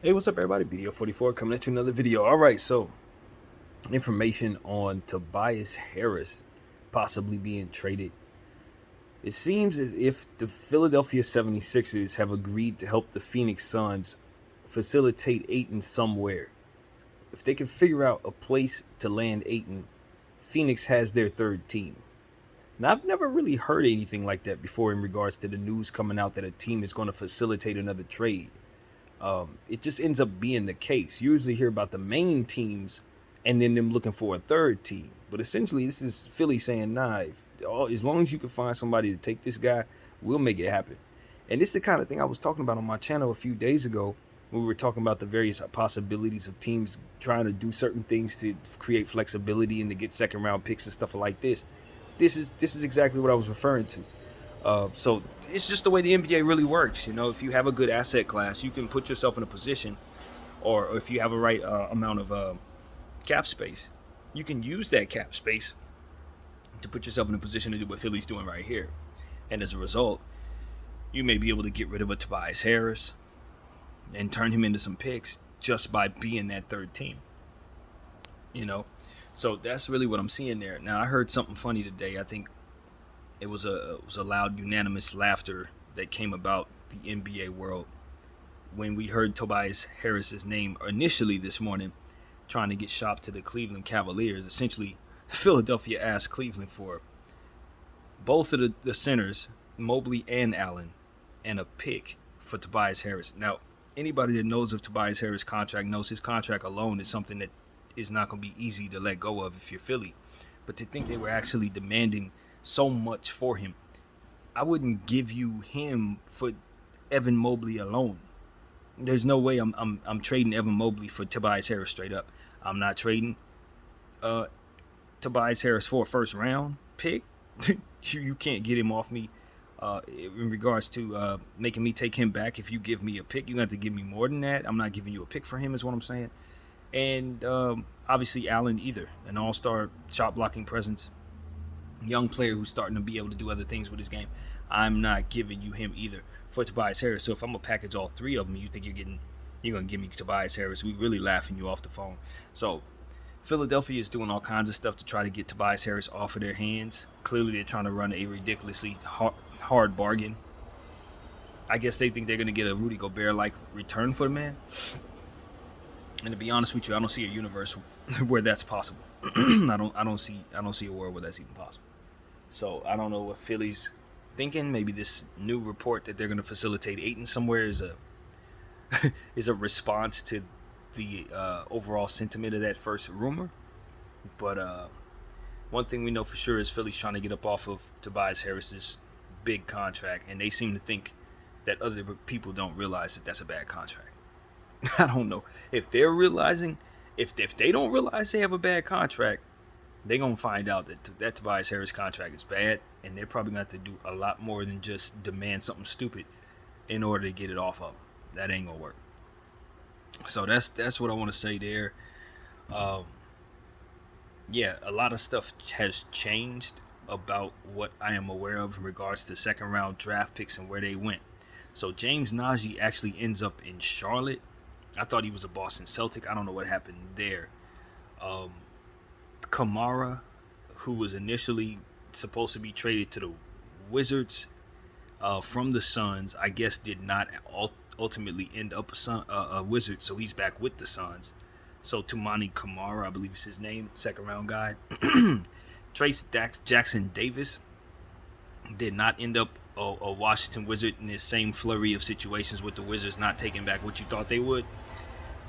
Hey, what's up, everybody? BDO44 coming at you another video. All right, so information on Tobias Harris possibly being traded. It seems as if the Philadelphia 76ers have agreed to help the Phoenix Suns facilitate Ayton somewhere. If they can figure out a place to land Ayton, Phoenix has their third team. Now, I've never really heard anything like that before in regards to the news coming out that a team is going to facilitate another trade. It just ends up being the case. You usually hear about the main teams and then them looking for a third team. But essentially, this is Philly saying, nah, as long as you can find somebody to take this guy, we'll make it happen. And this is the kind of thing I was talking about on my channel a few days ago when we were talking about the various possibilities of teams trying to do certain things to create flexibility and to get second round picks and stuff like this. This is exactly what I was referring to. So it's just the way the NBA really works. You know, if you have a good asset class, you can put yourself in a position, or if you have a right amount of cap space, you can use that cap space to put yourself in a position to do what Philly's doing right here. And as a result, you may be able to get rid of a Tobias Harris and turn him into some picks just by being that third team. You know, so that's really what I'm seeing there. Now, I heard something funny today. I think it was a loud unanimous laughter that came about the NBA world when we heard Tobias Harris's name initially this morning, trying to get shopped to the Cleveland Cavaliers. Essentially, Philadelphia asked Cleveland for both of the centers, Mobley and Allen, and a pick for Tobias Harris. Now, anybody that knows of Tobias Harris' contract knows his contract alone is something that is not going to be easy to let go of if you're Philly. But to think they were actually demanding so much for him, I wouldn't give you him for Evan Mobley alone. There's no way I'm trading Evan Mobley for Tobias Harris straight up. I'm not trading uh Tobias Harris for a first round pick. You can't get him off me. In regards to making me take him back, if you give me a pick, you have to give me more than that. I'm not giving you a pick for him, is what I'm saying. And obviously Allen either, an all-star shot blocking presence, young player who's starting to be able to do other things with his game. I'm not giving you him either for Tobias Harris. So if I'm gonna package all three of them, you think you're gonna give me Tobias Harris? We really laughing you off the phone. So Philadelphia is doing all kinds of stuff to try to get Tobias Harris off of their hands. Clearly, they're trying to run a ridiculously hard bargain. I guess they think they're gonna get a Rudy Gobert like return for the man. And to be honest with you, I don't see a universe where that's possible. I don't see a world where that's even possible. So I don't know what Philly's thinking. Maybe this new report that they're going to facilitate Ayton somewhere is a is a response to the overall sentiment of that first rumor. But one thing we know for sure is Philly's trying to get up off of Tobias Harris's big contract, and they seem to think that other people don't realize that that's a bad contract. I don't know if they're realizing, if they don't realize they have a bad contract, they're gonna find out that Tobias Harris contract is bad, and they're probably gonna have to do a lot more than just demand something stupid in order to get it off of. That ain't gonna work. So that's what I want to say there. Um, yeah, a lot of stuff has changed about what I am aware of in regards to second round draft picks and where they went. So James Najee actually ends up in Charlotte. I thought he was a Boston Celtic. I don't know what happened there. Um, Kamara, who was initially supposed to be traded to the Wizards from the Suns, I guess did not ultimately end up a Wizard, so he's back with the Suns. So Tumani Kamara, I believe is his name, second round guy. Trace Jackson Davis did not end up a Washington Wizard in this same flurry of situations with the Wizards not taking back what you thought they would,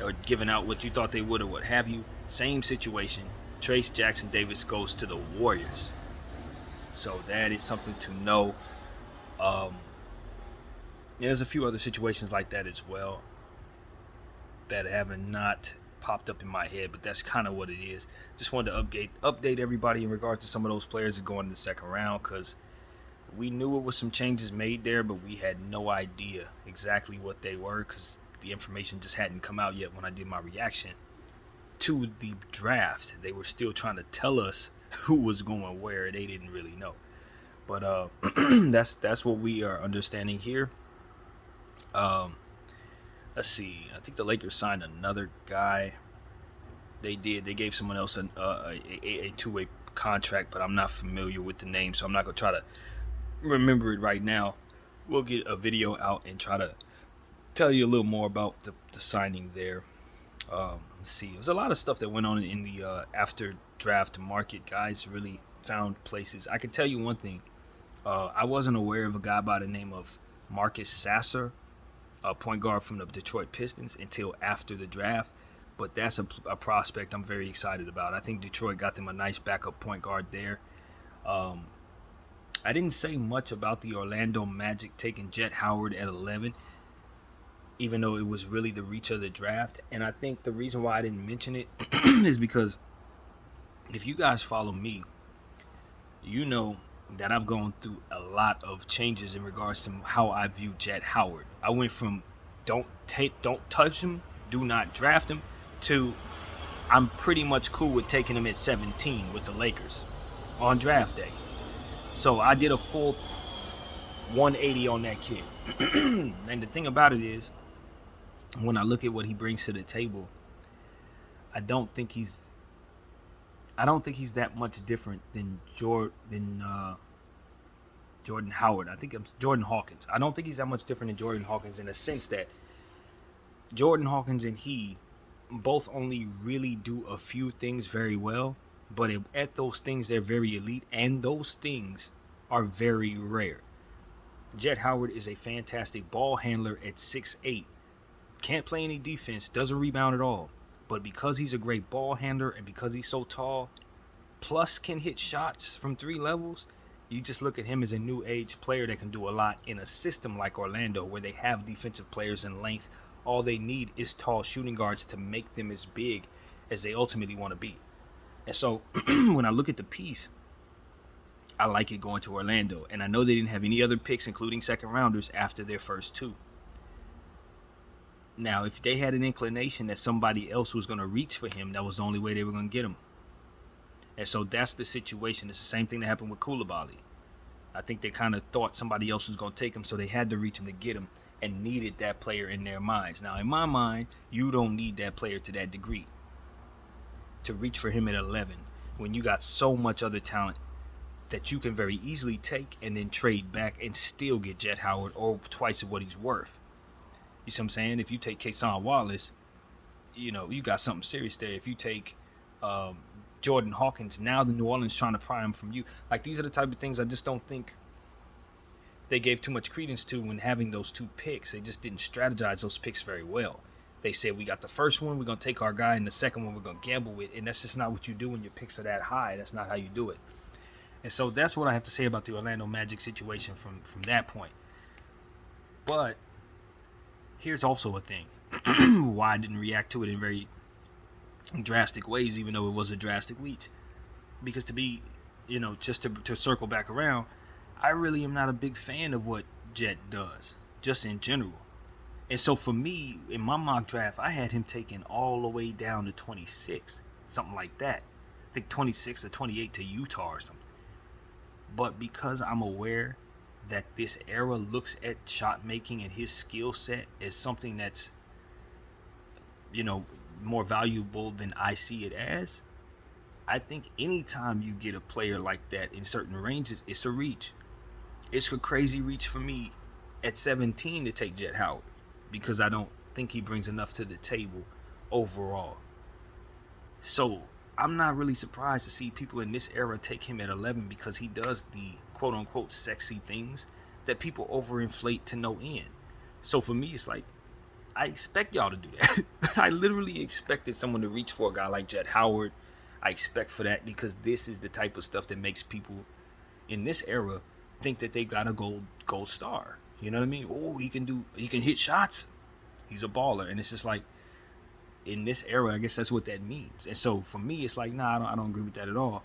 or giving out what you thought they would, or what have you. Same situation. Trace Jackson Davis goes to the Warriors. So that is something to know. Um, there's a few other situations like that as well that haven't not popped up in my head, but that's kind of what it is. Just wanted to update everybody in regards to some of those players that going in the second round, because we knew it was some changes made there, but we had no idea exactly what they were because the information just hadn't come out yet when I did my reaction to the draft. They were still trying to tell us who was going where. They didn't really know. But that's what we are understanding here. Um, let's see. I think the Lakers signed another guy. They did. They gave someone else a two-way contract, but I'm not familiar with the name, so I'm not gonna try to remember it right now. We'll get a video out and try to tell you a little more about the signing there. Let's see. There's a lot of stuff that went on in the after draft market. Guys really found places. I can tell you one thing. I wasn't aware of a guy by the name of Marcus Sasser, a point guard from the Detroit Pistons, until after the draft. But that's a prospect I'm very excited about. I think Detroit got them a nice backup point guard there. I didn't say much about the Orlando Magic taking Jet Howard at 11, even though it was really the reach of the draft. And I think the reason why I didn't mention it is because if you guys follow me, you know that I've gone through a lot of changes in regards to how I view Jet Howard. I went from don't touch him, do not draft him, to I'm pretty much cool with taking him at 17 with the Lakers on draft day. So I did a full 180 on that kid. And the thing about it is, when I look at what he brings to the table, I don't think he's that much different than Jordan Howard. I think it's Jordan Hawkins. I don't think he's that much different than Jordan Hawkins in the sense that Jordan Hawkins and he both only really do a few things very well, but at those things they're very elite, and those things are very rare. Jet Howard is a fantastic ball handler at 6'8". Can't play any defense, doesn't rebound at all. But because he's a great ball handler and because he's so tall, plus can hit shots from 3 levels, you just look at him as a new age player that can do a lot in a system like Orlando where they have defensive players in length. All they need is tall shooting guards to make them as big as they ultimately want to be. And so when I look at the piece, I like it going to Orlando. And I know they didn't have any other picks, including second rounders, after their first 2. Now, if they had an inclination that somebody else was going to reach for him, that was the only way they were going to get him. And so that's the situation. It's the same thing that happened with Koulibaly. I think they kind of thought somebody else was going to take him, so they had to reach him to get him and needed that player in their minds. Now, in my mind, you don't need that player to that degree to reach for him at 11 when you got so much other talent that you can very easily take and then trade back and still get Jet Howard or twice of what he's worth. You see what I'm saying? If you take Cason Wallace, you got something serious there. If you take Jordan Hawkins, now the New Orleans trying to pry him from you. Like, these are the type of things I just don't think they gave too much credence to when having those 2 picks. They just didn't strategize those picks very well. They said, we got the first one, we're going to take our guy, and the second one we're going to gamble with. And that's just not what you do when your picks are that high. That's not how you do it. And so that's what I have to say about the Orlando Magic situation from that point. But here's also a thing why I didn't react to it in very drastic ways, even though it was a drastic reach. Because to be, just to circle back around, I really am not a big fan of what Jet does, just in general. And so for me, in my mock draft, I had him taken all the way down to 26, something like that. I think 26 or 28 to Utah or something. But because I'm aware that this era looks at shot making and his skill set as something that's, more valuable than I see it as, I think anytime you get a player like that in certain ranges, it's a reach. It's a crazy reach for me at 17 to take Jet Howard because I don't think he brings enough to the table overall. So I'm not really surprised to see people in this era take him at 11 because he does the quote-unquote sexy things that people overinflate to no end. So for me, it's like, I expect y'all to do that. I literally expected someone to reach for a guy like Jet Howard. I expect for that because this is the type of stuff that makes people in this era think that they got a gold star. You know what I mean? Oh, he can hit shots. He's a baller. And it's just like, in this era, I guess that's what that means. And so for me, it's like, nah, I don't agree with that at all.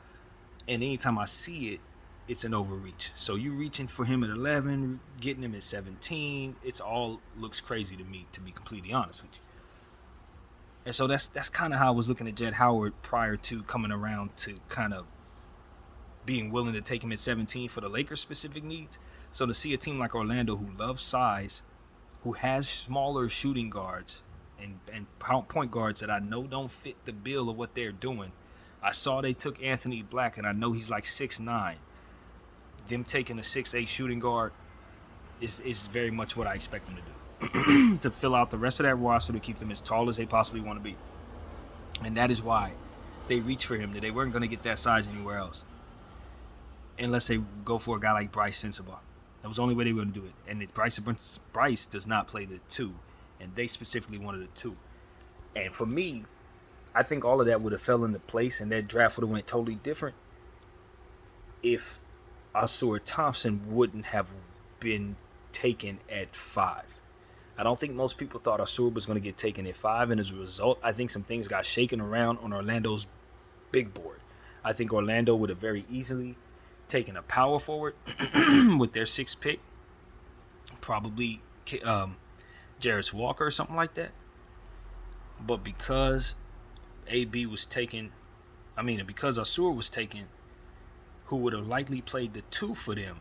And anytime I see it, it's an overreach. So you reaching for him at 11, getting him at 17, it's all looks crazy to me, to be completely honest with you. And so that's kind of how I was looking at Jet Howard prior to coming around to kind of being willing to take him at 17 for the Lakers' specific needs. So to see a team like Orlando who loves size, who has smaller shooting guards and point guards that I know don't fit the bill of what they're doing. I saw they took Anthony Black, and I know he's like 6'9". Them taking a 6'8" shooting guard is very much what I expect them to do. To fill out the rest of that roster, to keep them as tall as they possibly want to be. And that is why they reached for him. That they weren't going to get that size anywhere else. Unless they go for a guy like Bryce Sensabaugh. That was the only way they were going to do it. And Bryce does not play the 2. And they specifically wanted a 2. And for me, I think all of that would have fell into place, and that draft would have went totally different if Ausar Thompson wouldn't have been taken at 5. I don't think most people thought Ausar was going to get taken at 5, and as a result, I think some things got shaken around on Orlando's big board. I think Orlando would have very easily taken a power forward with their 6th pick, probably Jarris Walker or something like that. But because AB was taken, because Ausar was taken, who would have likely played the 2 for them,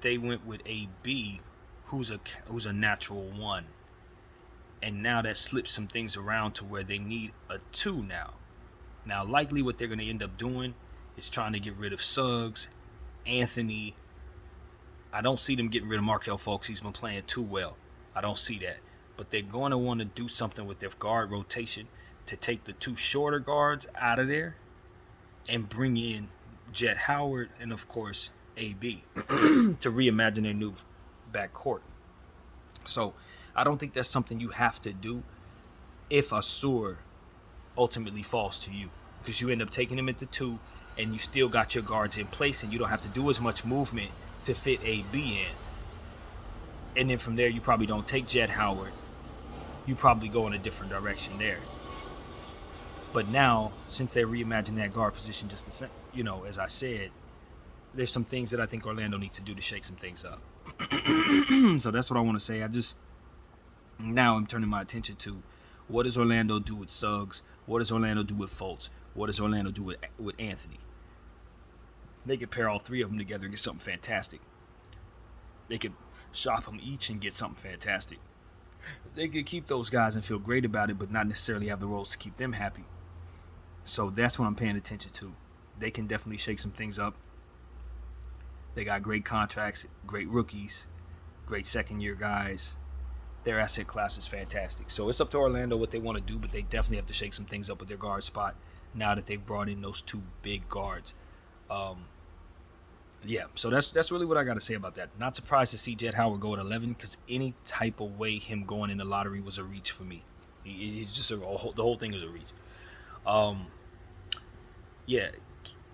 they went with AB, who's a natural 1. And now that slips some things around to where they need a 2 now. Now, likely what they're going to end up doing is trying to get rid of Suggs, Anthony. I don't see them getting rid of Markelle Fultz. He's been playing too well. I don't see that. But they're going to want to do something with their guard rotation to take the 2 shorter guards out of there and bring in Jett Howard and, of course, AB to reimagine their new backcourt. So I don't think that's something you have to do if Ausar ultimately falls to you, because you end up taking him at the 2 and you still got your guards in place and you don't have to do as much movement to fit AB in. And then from there, you probably don't take Jett Howard. You probably go in a different direction there. But now, since they reimagined that guard position just the same, as I said, there's some things that I think Orlando needs to do to shake some things up. So that's what I want to say. Now I'm turning my attention to what does Orlando do with Suggs? What does Orlando do with Fultz? What does Orlando do with Anthony? They could pair all 3 of them together and get something fantastic. They could shop them each and get something fantastic. They could keep those guys and feel great about it, but not necessarily have the roles to keep them happy. So that's what I'm paying attention to. They can definitely shake some things up. They got great contracts, great rookies, great second-year guys. Their asset class is fantastic. So it's up to Orlando what they want to do, but they definitely have to shake some things up with their guard spot now that they've brought in those 2 big guards. So that's really what I got to say about that. Not surprised to see Jett Howard go at 11, because any type of way him going in the lottery was a reach for me. He's just the whole thing is a reach.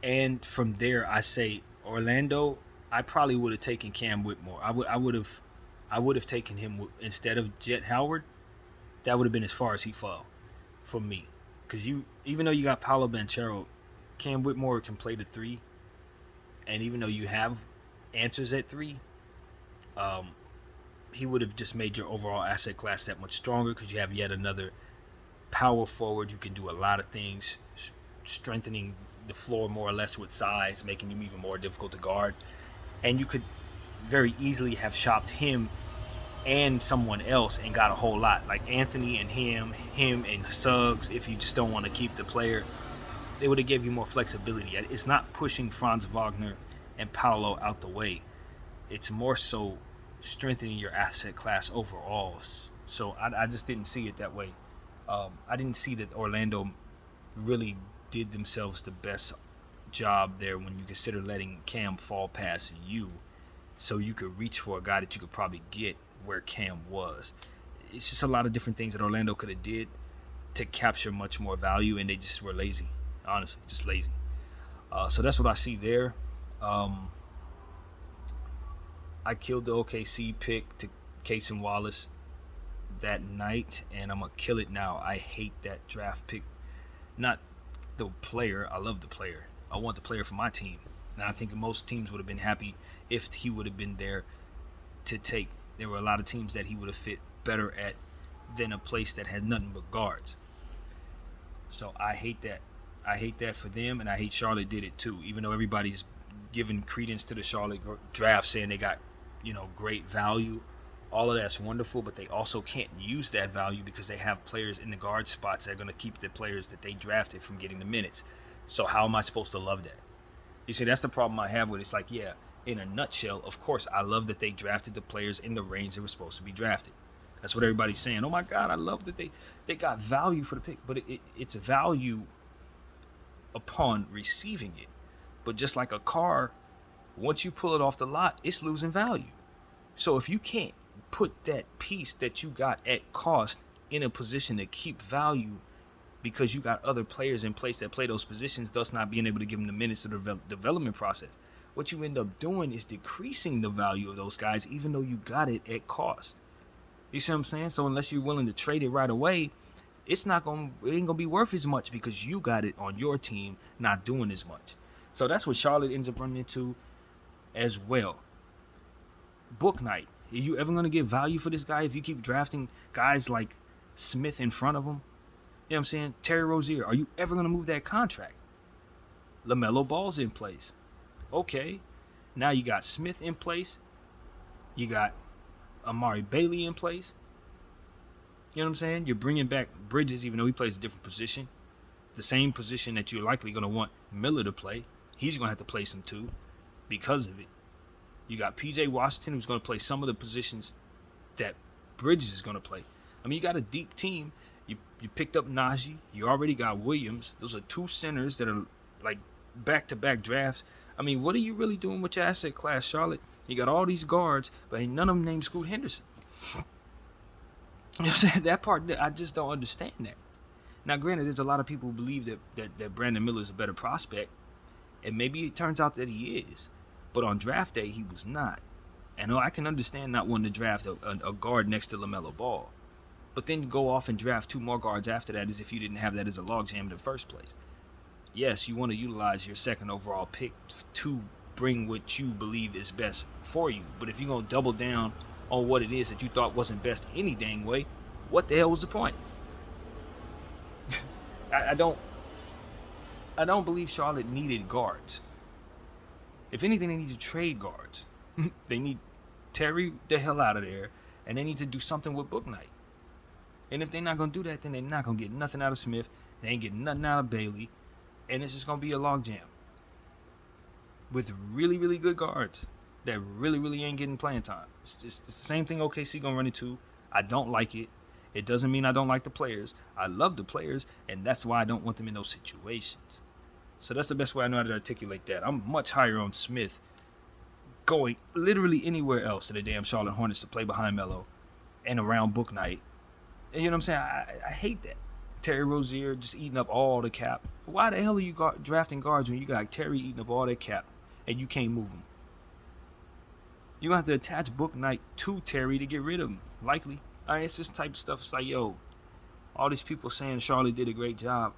And from there, I say Orlando, I probably would have taken Cam Whitmore. I would have taken him instead of Jett Howard. That would have been as far as he fell for me. Because even though you got Paolo Banchero, Cam Whitmore can play the 3. And even though you have answers at 3, he would have just made your overall asset class that much stronger, because you have yet another power forward who can do a lot of things, strengthening the floor more or less with size, making him even more difficult to guard. And you could very easily have shopped him and someone else and got a whole lot, like Anthony and him and Suggs. If you just don't want to keep the player, they would have gave you more flexibility. It's not pushing Franz Wagner and Paolo out the way. It's more so strengthening your asset class overall. So I just didn't see it that way. I didn't see that Orlando really did themselves the best job there when you consider letting Cam fall past you, so you could reach for a guy that you could probably get where Cam was. It's just a lot of different things that Orlando could have did to capture much more value, and they just were lazy. Honestly, just lazy. So that's what I see there. I killed the OKC pick to Cason Wallace that night, and I'm going to kill it now. I hate that draft pick. Not the player. I love the player. I want the player for my team. And I think most teams would have been happy if he would have been there to take. There were a lot of teams that he would have fit better at than a place that had nothing but guards. So I hate that. I hate that for them, and I hate Charlotte did it too. Even though everybody's giving credence to the Charlotte draft, saying they got, great value, All of that's wonderful, but they also can't use that value because they have players in the guard spots that are going to keep the players that they drafted from getting the minutes. So how am I supposed to love that? You see, that's the problem I have with it. It's like, yeah, in a nutshell, of course, I love that they drafted the players in the range they were supposed to be drafted. That's what everybody's saying. Oh my God, I love that they got value for the pick, but it's value upon receiving it. But just like a car, once you pull it off the lot, it's losing value. So if you can't put that piece that you got at cost in a position to keep value because you got other players in place that play those positions, thus not being able to give them the minutes of the development process, what you end up doing is decreasing the value of those guys, even though you got it at cost. You see what I'm saying? So unless you're willing to trade it right away, it ain't gonna be worth as much because you got it on your team not doing as much. So that's what Charlotte ends up running into as well. Bouknight. Are you ever going to get value for this guy if you keep drafting guys like Smith in front of him? You know what I'm saying? Terry Rozier. Are you ever going to move that contract? LaMelo Ball's in place. Okay. Now you got Smith in place. You got Amari Bailey in place. You know what I'm saying? You're bringing back Bridges even though he plays a different position. The same position that you're likely going to want Miller to play. He's going to have to play some too because of it. You got P.J. Washington, who's going to play some of the positions that Bridges is going to play. I mean, you got a deep team. You picked up Najee. You already got Williams. Those are two centers that are like back-to-back drafts. I mean, what are you really doing with your asset class, Charlotte? You got all these guards, but ain't none of them named Scoot Henderson. You know what I'm saying? That part, I just don't understand that. Now, granted, there's a lot of people who believe that Brandon Miller is a better prospect, and maybe it turns out that he is. But on draft day, he was not. And I can understand not wanting to draft a guard next to LaMelo Ball. But then you go off and draft two more guards after that as if you didn't have that as a logjam in the first place. Yes, you want to utilize your second overall pick to bring what you believe is best for you. But if you're going to double down on what it is that you thought wasn't best any dang way, what the hell was the point? I don't believe Charlotte needed guards. If anything, they need to trade guards. They need Terry the hell out of there, and they need to do something with Bouknight. And if they're not going to do that, then they're not going to get nothing out of Smith. They ain't getting nothing out of Bailey. And it's just going to be a logjam with really, really good guards that really, really ain't getting playing time. It's the same thing OKC going to run into. I don't like it. It doesn't mean I don't like the players. I love the players, and that's why I don't want them in those situations. So that's the best way I know how to articulate that. I'm much higher on Smith going literally anywhere else to the damn Charlotte Hornets to play behind Melo and around Bouknight. And you know what I'm saying? I hate that. Terry Rozier just eating up all the cap. Why the hell are you drafting guards when you got Terry eating up all that cap and you can't move him? You're going to have to attach Bouknight to Terry to get rid of him, likely. I mean, it's this type of stuff. It's like, yo, all these people saying Charlotte did a great job.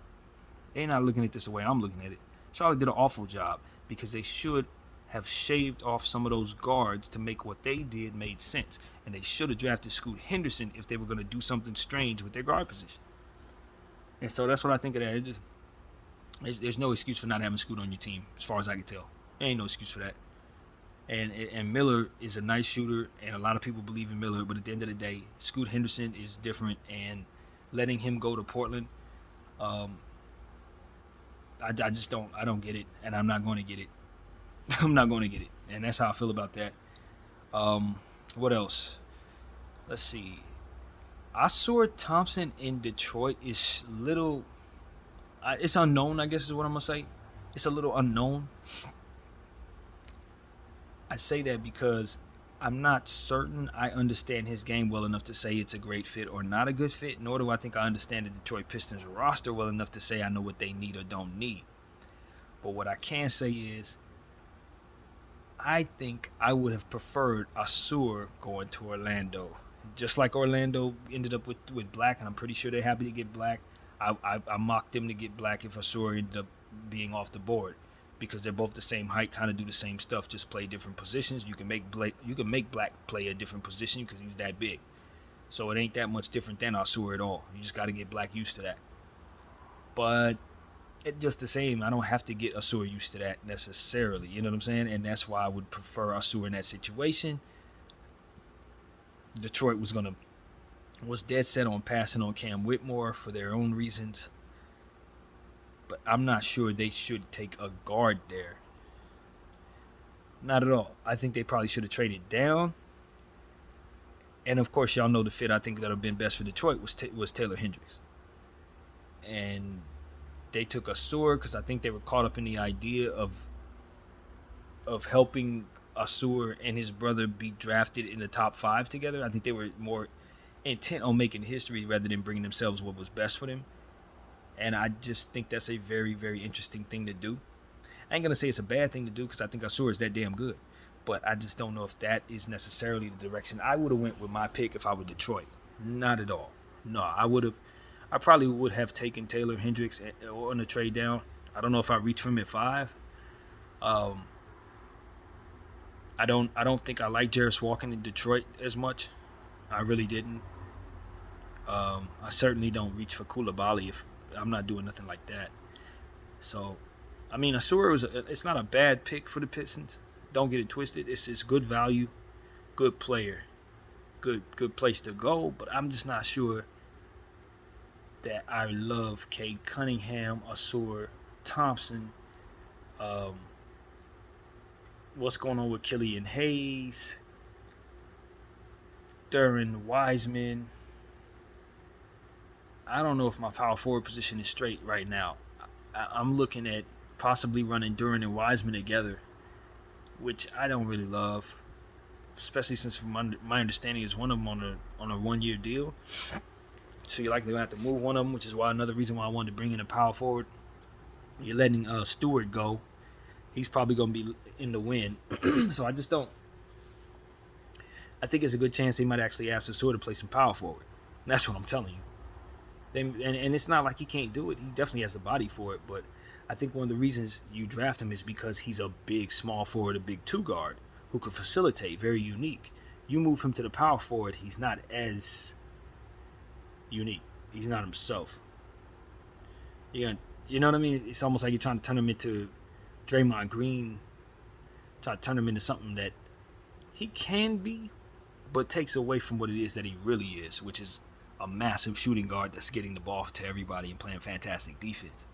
They're not looking at this the way I'm looking at it. Charlotte did an awful job because they should have shaved off some of those guards to make what they did made sense. And they should have drafted Scoot Henderson if they were going to do something strange with their guard position. And so that's what I think of that. There's no excuse for not having Scoot on your team, as far as I can tell. There ain't no excuse for that. And Miller is a nice shooter, and a lot of people believe in Miller. But at the end of the day, Scoot Henderson is different, and letting him go to Portland, I just don't get it, and I'm not going to get it. I'm not going to get it, and that's how I feel about that. What else? Let's see. Ausar Thompson in Detroit is little. It's unknown, I guess is what I'm gonna say. It's a little unknown. I say that because I'm not certain I understand his game well enough to say it's a great fit or not a good fit, nor do I think I understand the Detroit Pistons roster well enough to say I know what they need or don't need. But what I can say is I think I would have preferred Ausar going to Orlando. Just like Orlando ended up with Black, and I'm pretty sure they're happy to get Black. I mocked them to get Black if Ausar ended up being off the board, because they're both the same height, kind of do the same stuff, just play different positions. You can make Black play a different position because he's that big. So it ain't that much different than Ausar at all. You just got to get Black used to that. But it's just the same. I don't have to get Ausar used to that necessarily. You know what I'm saying? And that's why I would prefer Ausar in that situation. Detroit was dead set on passing on Cam Whitmore for their own reasons. But I'm not sure they should take a guard there. Not at all. I think they probably should have traded down. And of course, y'all know the fit I think that would have been best for Detroit was Taylor Hendricks. And they took Ausar because I think they were caught up in the idea of helping Ausar and his brother be drafted in the top 5 together. I think they were more intent on making history rather than bringing themselves what was best for them. And I just think that's a very, very interesting thing to do. I ain't going to say it's a bad thing to do because I think Ausar is that damn good. But I just don't know if that is necessarily the direction I would have went with my pick if I were Detroit. Not at all. No, I probably would have taken Taylor Hendricks on the trade down. I don't know if I reach for him at 5. I don't think I like Jarace Walken in Detroit as much. I really didn't. I certainly don't reach for Koulibaly if I'm not doing nothing like that. So, I mean, Ausar it's not a bad pick for the Pistons. Don't get it twisted. It's good value, good player, good place to go. But I'm just not sure that I love Cade Cunningham, Ausar Thompson. What's going on with Killian Hayes, Duran Wiseman. I don't know if my power forward position is straight right now. I'm looking at possibly running Duran and Wiseman together, which I don't really love, especially since from my understanding is one of them on a 1-year deal. So you're likely going to have to move one of them, which is another reason why I wanted to bring in a power forward. You're letting Stewart go. He's probably going to be in the win. So I just don't. I think there's a good chance they might actually ask Ausar to play some power forward. And that's what I'm telling you. And it's not like he can't do it. He definitely has the body for it. But I think one of the reasons you draft him is because he's a big small forward, a big 2 guard who could facilitate, very unique. You move him to the power forward, he's not as unique. He's not himself. You know what I mean? It's almost like you're trying to turn him into Draymond Green, try to turn him into something that he can be, but takes away from what it is that he really is, which is a massive shooting guard that's getting the ball to everybody and playing fantastic defense.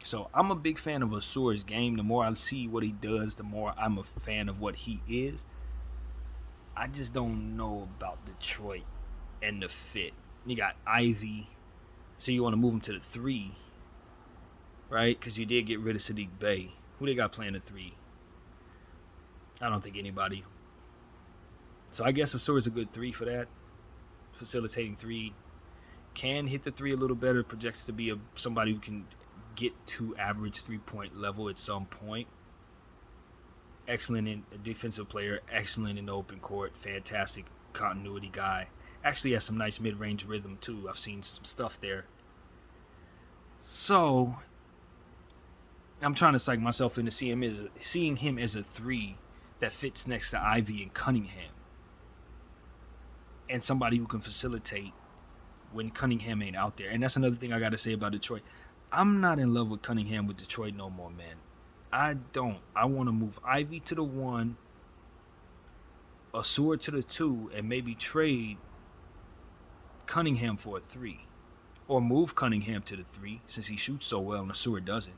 So I'm a big fan of Ausar's game. The more I see what he does, the more I'm a fan of what he is. I just don't know about Detroit and the fit. You got Ivy, so you want to move him to the 3, right? Because you did get rid of Sadiq Bey. Who they got playing the 3? I don't think anybody. So I guess Ausar is a good 3 for that. Facilitating 3. Can hit the 3 a little better. Projects to be somebody who can get to average 3-point level at some point. Excellent in a defensive player. Excellent in the open court. Fantastic continuity guy. Actually has some nice mid-range rhythm too. I've seen some stuff there. So I'm trying to psych myself into seeing him as a 3 that fits next to Ivy and Cunningham. And somebody who can facilitate when Cunningham ain't out there. And that's another thing I got to say about Detroit. I'm not in love with Cunningham with Detroit no more, man. I don't. I want to move Ivy to the 1, Ausar to the 2, and maybe trade Cunningham for a 3. Or move Cunningham to the 3 since he shoots so well and Ausar doesn't.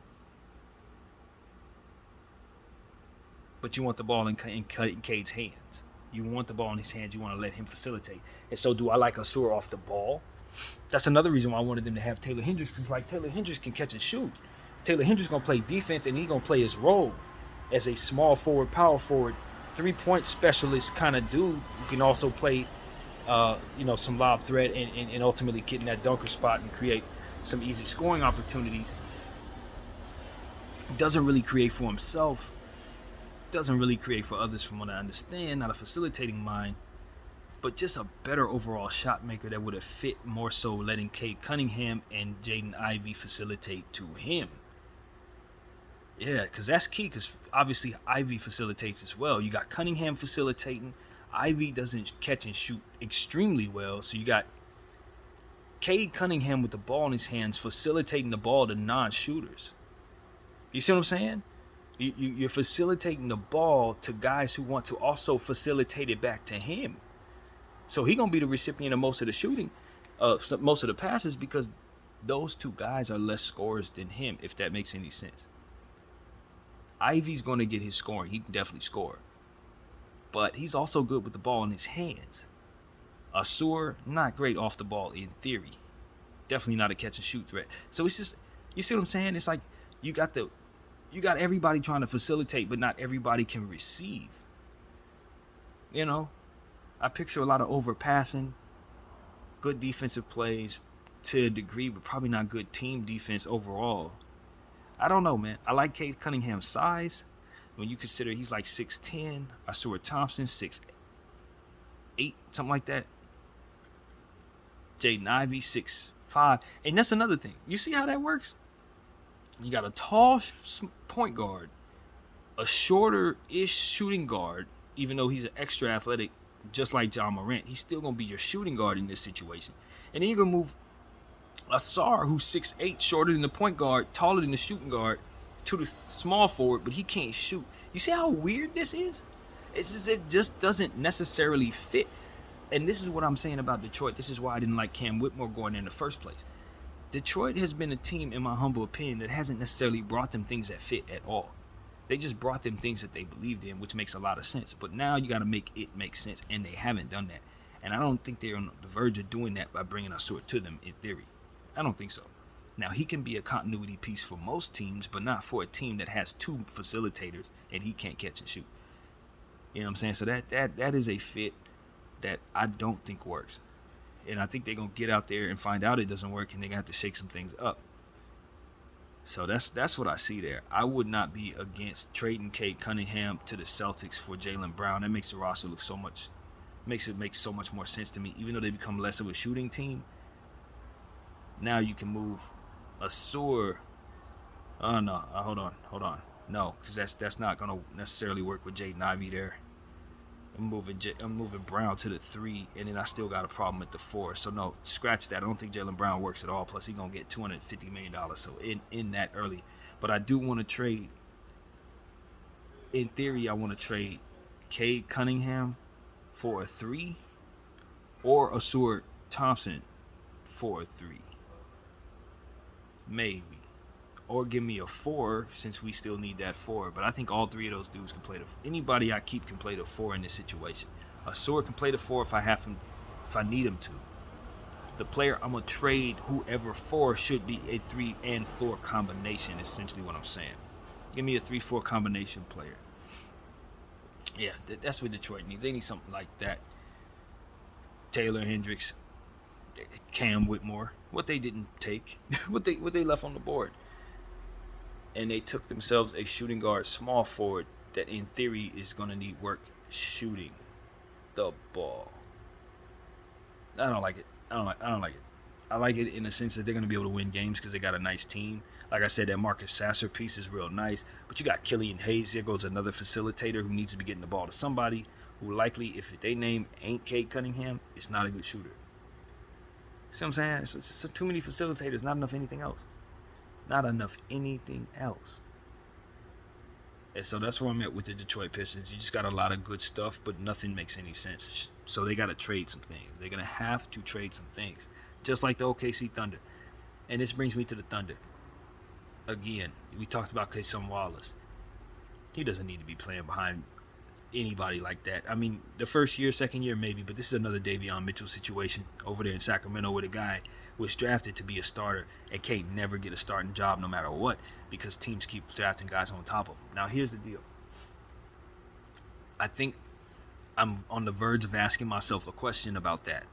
But you want the ball in Cade's hands. You want the ball in his hands. You want to let him facilitate. And so do I like Ausar off the ball? That's another reason why I wanted them to have Taylor Hendricks, because like Taylor Hendricks can catch and shoot. Taylor Hendricks going to play defense, and he's going to play his role as a small forward, power forward, 3-point specialist kind of dude who can also play some lob threat and ultimately get in that dunker spot and create some easy scoring opportunities. Doesn't really create for himself. Doesn't really create for others from what I understand. Not a facilitating mind. But just a better overall shot maker that would have fit more so letting Cade Cunningham and Jaden Ivey facilitate to him. Yeah, because that's key, because obviously Ivy facilitates as well. You got Cunningham facilitating. Ivy doesn't catch and shoot extremely well. So you got Cade Cunningham with the ball in his hands facilitating the ball to non-shooters. You see what I'm saying? You're facilitating the ball to guys who want to also facilitate it back to him. So he gonna be the recipient of most of the shooting, most of the passes, because those two guys are less scorers than him, if that makes any sense. Ivy's gonna get his scoring. He can definitely score, but he's also good with the ball in his hands. Ausar, not great off the ball in theory. Definitely not a catch and shoot threat. So it's just, you see what I'm saying? It's like you got everybody trying to facilitate, but not everybody can receive. You know, I picture a lot of overpassing, good defensive plays to a degree, but probably not good team defense overall. I don't know, man. I like Cade Cunningham's size. When you consider he's like 6'10", Ausar Thompson 6'8", something like that. Jaden Ivey 6'5", and that's another thing. You see how that works? You got a tall point guard, a shorter-ish shooting guard, even though he's an extra athletic, just like Ja Morant. He's still gonna be your shooting guard in this situation. And then you're gonna move Ausar, who's 6'8", shorter than the point guard, taller than the shooting guard, to the small forward, but he can't shoot. You see how weird this is? It just doesn't necessarily fit. And this is what I'm saying about Detroit. This is why I didn't like Cam Whitmore going in the first place. Detroit has been a team, in my humble opinion, that hasn't necessarily brought them things that fit at all. They just brought them things that they believed in, which makes a lot of sense. But now you got to make it make sense, and they haven't done that. And I don't think they're on the verge of doing that by bringing Ausar to them, in theory. I don't think so. Now, he can be a continuity piece for most teams, but not for a team that has two facilitators and he can't catch and shoot. You know what I'm saying? So that is a fit that I don't think works. And I think they're going to get out there and find out it doesn't work, and they're going to have to shake some things up. So that's what I see there. I would not be against trading Cade Cunningham to the Celtics for Jaylen Brown. That makes the roster look makes it make so much more sense to me. Even though they become less of a shooting team, now you can move Ausar. Oh no, hold on. No, because that's not gonna necessarily work with Jaden Ivey there. I'm moving Brown to the 3, and then I still got a problem at the 4. So no, scratch that. I don't think Jaylen Brown works at all. Plus he's gonna get $250 million. So in that early, but I do want to trade. In theory, I want to trade Cade Cunningham for a 3, or Ausar Thompson for a 3, maybe. Or give me a 4, since we still need that 4. But I think all 3 of those dudes can play anybody I keep can play the 4 in this situation. Ausar can play the 4 if I need him to. The player I'm gonna trade whoever for should be a 3 and 4 combination. Essentially, what I'm saying. Give me a 3-4 combination player. Yeah, that's what Detroit needs. They need something like that. Taylor Hendricks, Cam Whitmore. What they didn't take, what they left on the board. And they took themselves a shooting guard, small forward, that in theory is going to need work shooting the ball. I don't like it. I don't like it. I like it in the sense that they're going to be able to win games because they got a nice team. Like I said, that Marcus Sasser piece is real nice. But you got Killian Hayes. There goes another facilitator who needs to be getting the ball to somebody who likely, if they name ain't Cade Cunningham, is not a good shooter. See what I'm saying? It's too many facilitators, not enough anything else. Not enough anything else. And so that's where I'm at with the Detroit Pistons. You just got a lot of good stuff, but nothing makes any sense. So they got to trade some things. They're going to have to trade some things. Just like the OKC Thunder. And this brings me to the Thunder. Again, we talked about Cason Wallace. He doesn't need to be playing behind anybody like that. I mean, the first year, second year, maybe, but this is another Davion Mitchell situation over there in Sacramento with a guy who was drafted to be a starter and can't never get a starting job no matter what because teams keep drafting guys on top of him. Now, here's the deal. I think I'm on the verge of asking myself a question about that.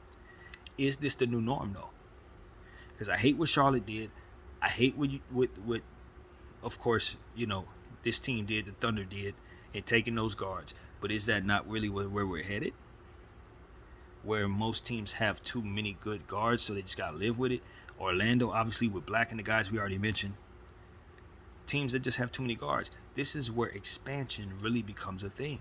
Is this the new norm, though? Because I hate what Charlotte did. I hate what of course, this team did, the Thunder did, in taking those guards. But is that not really where we're headed? Where most teams have too many good guards, so they just got to live with it. Orlando, obviously, with Black and the guys we already mentioned. Teams that just have too many guards. This is where expansion really becomes a thing.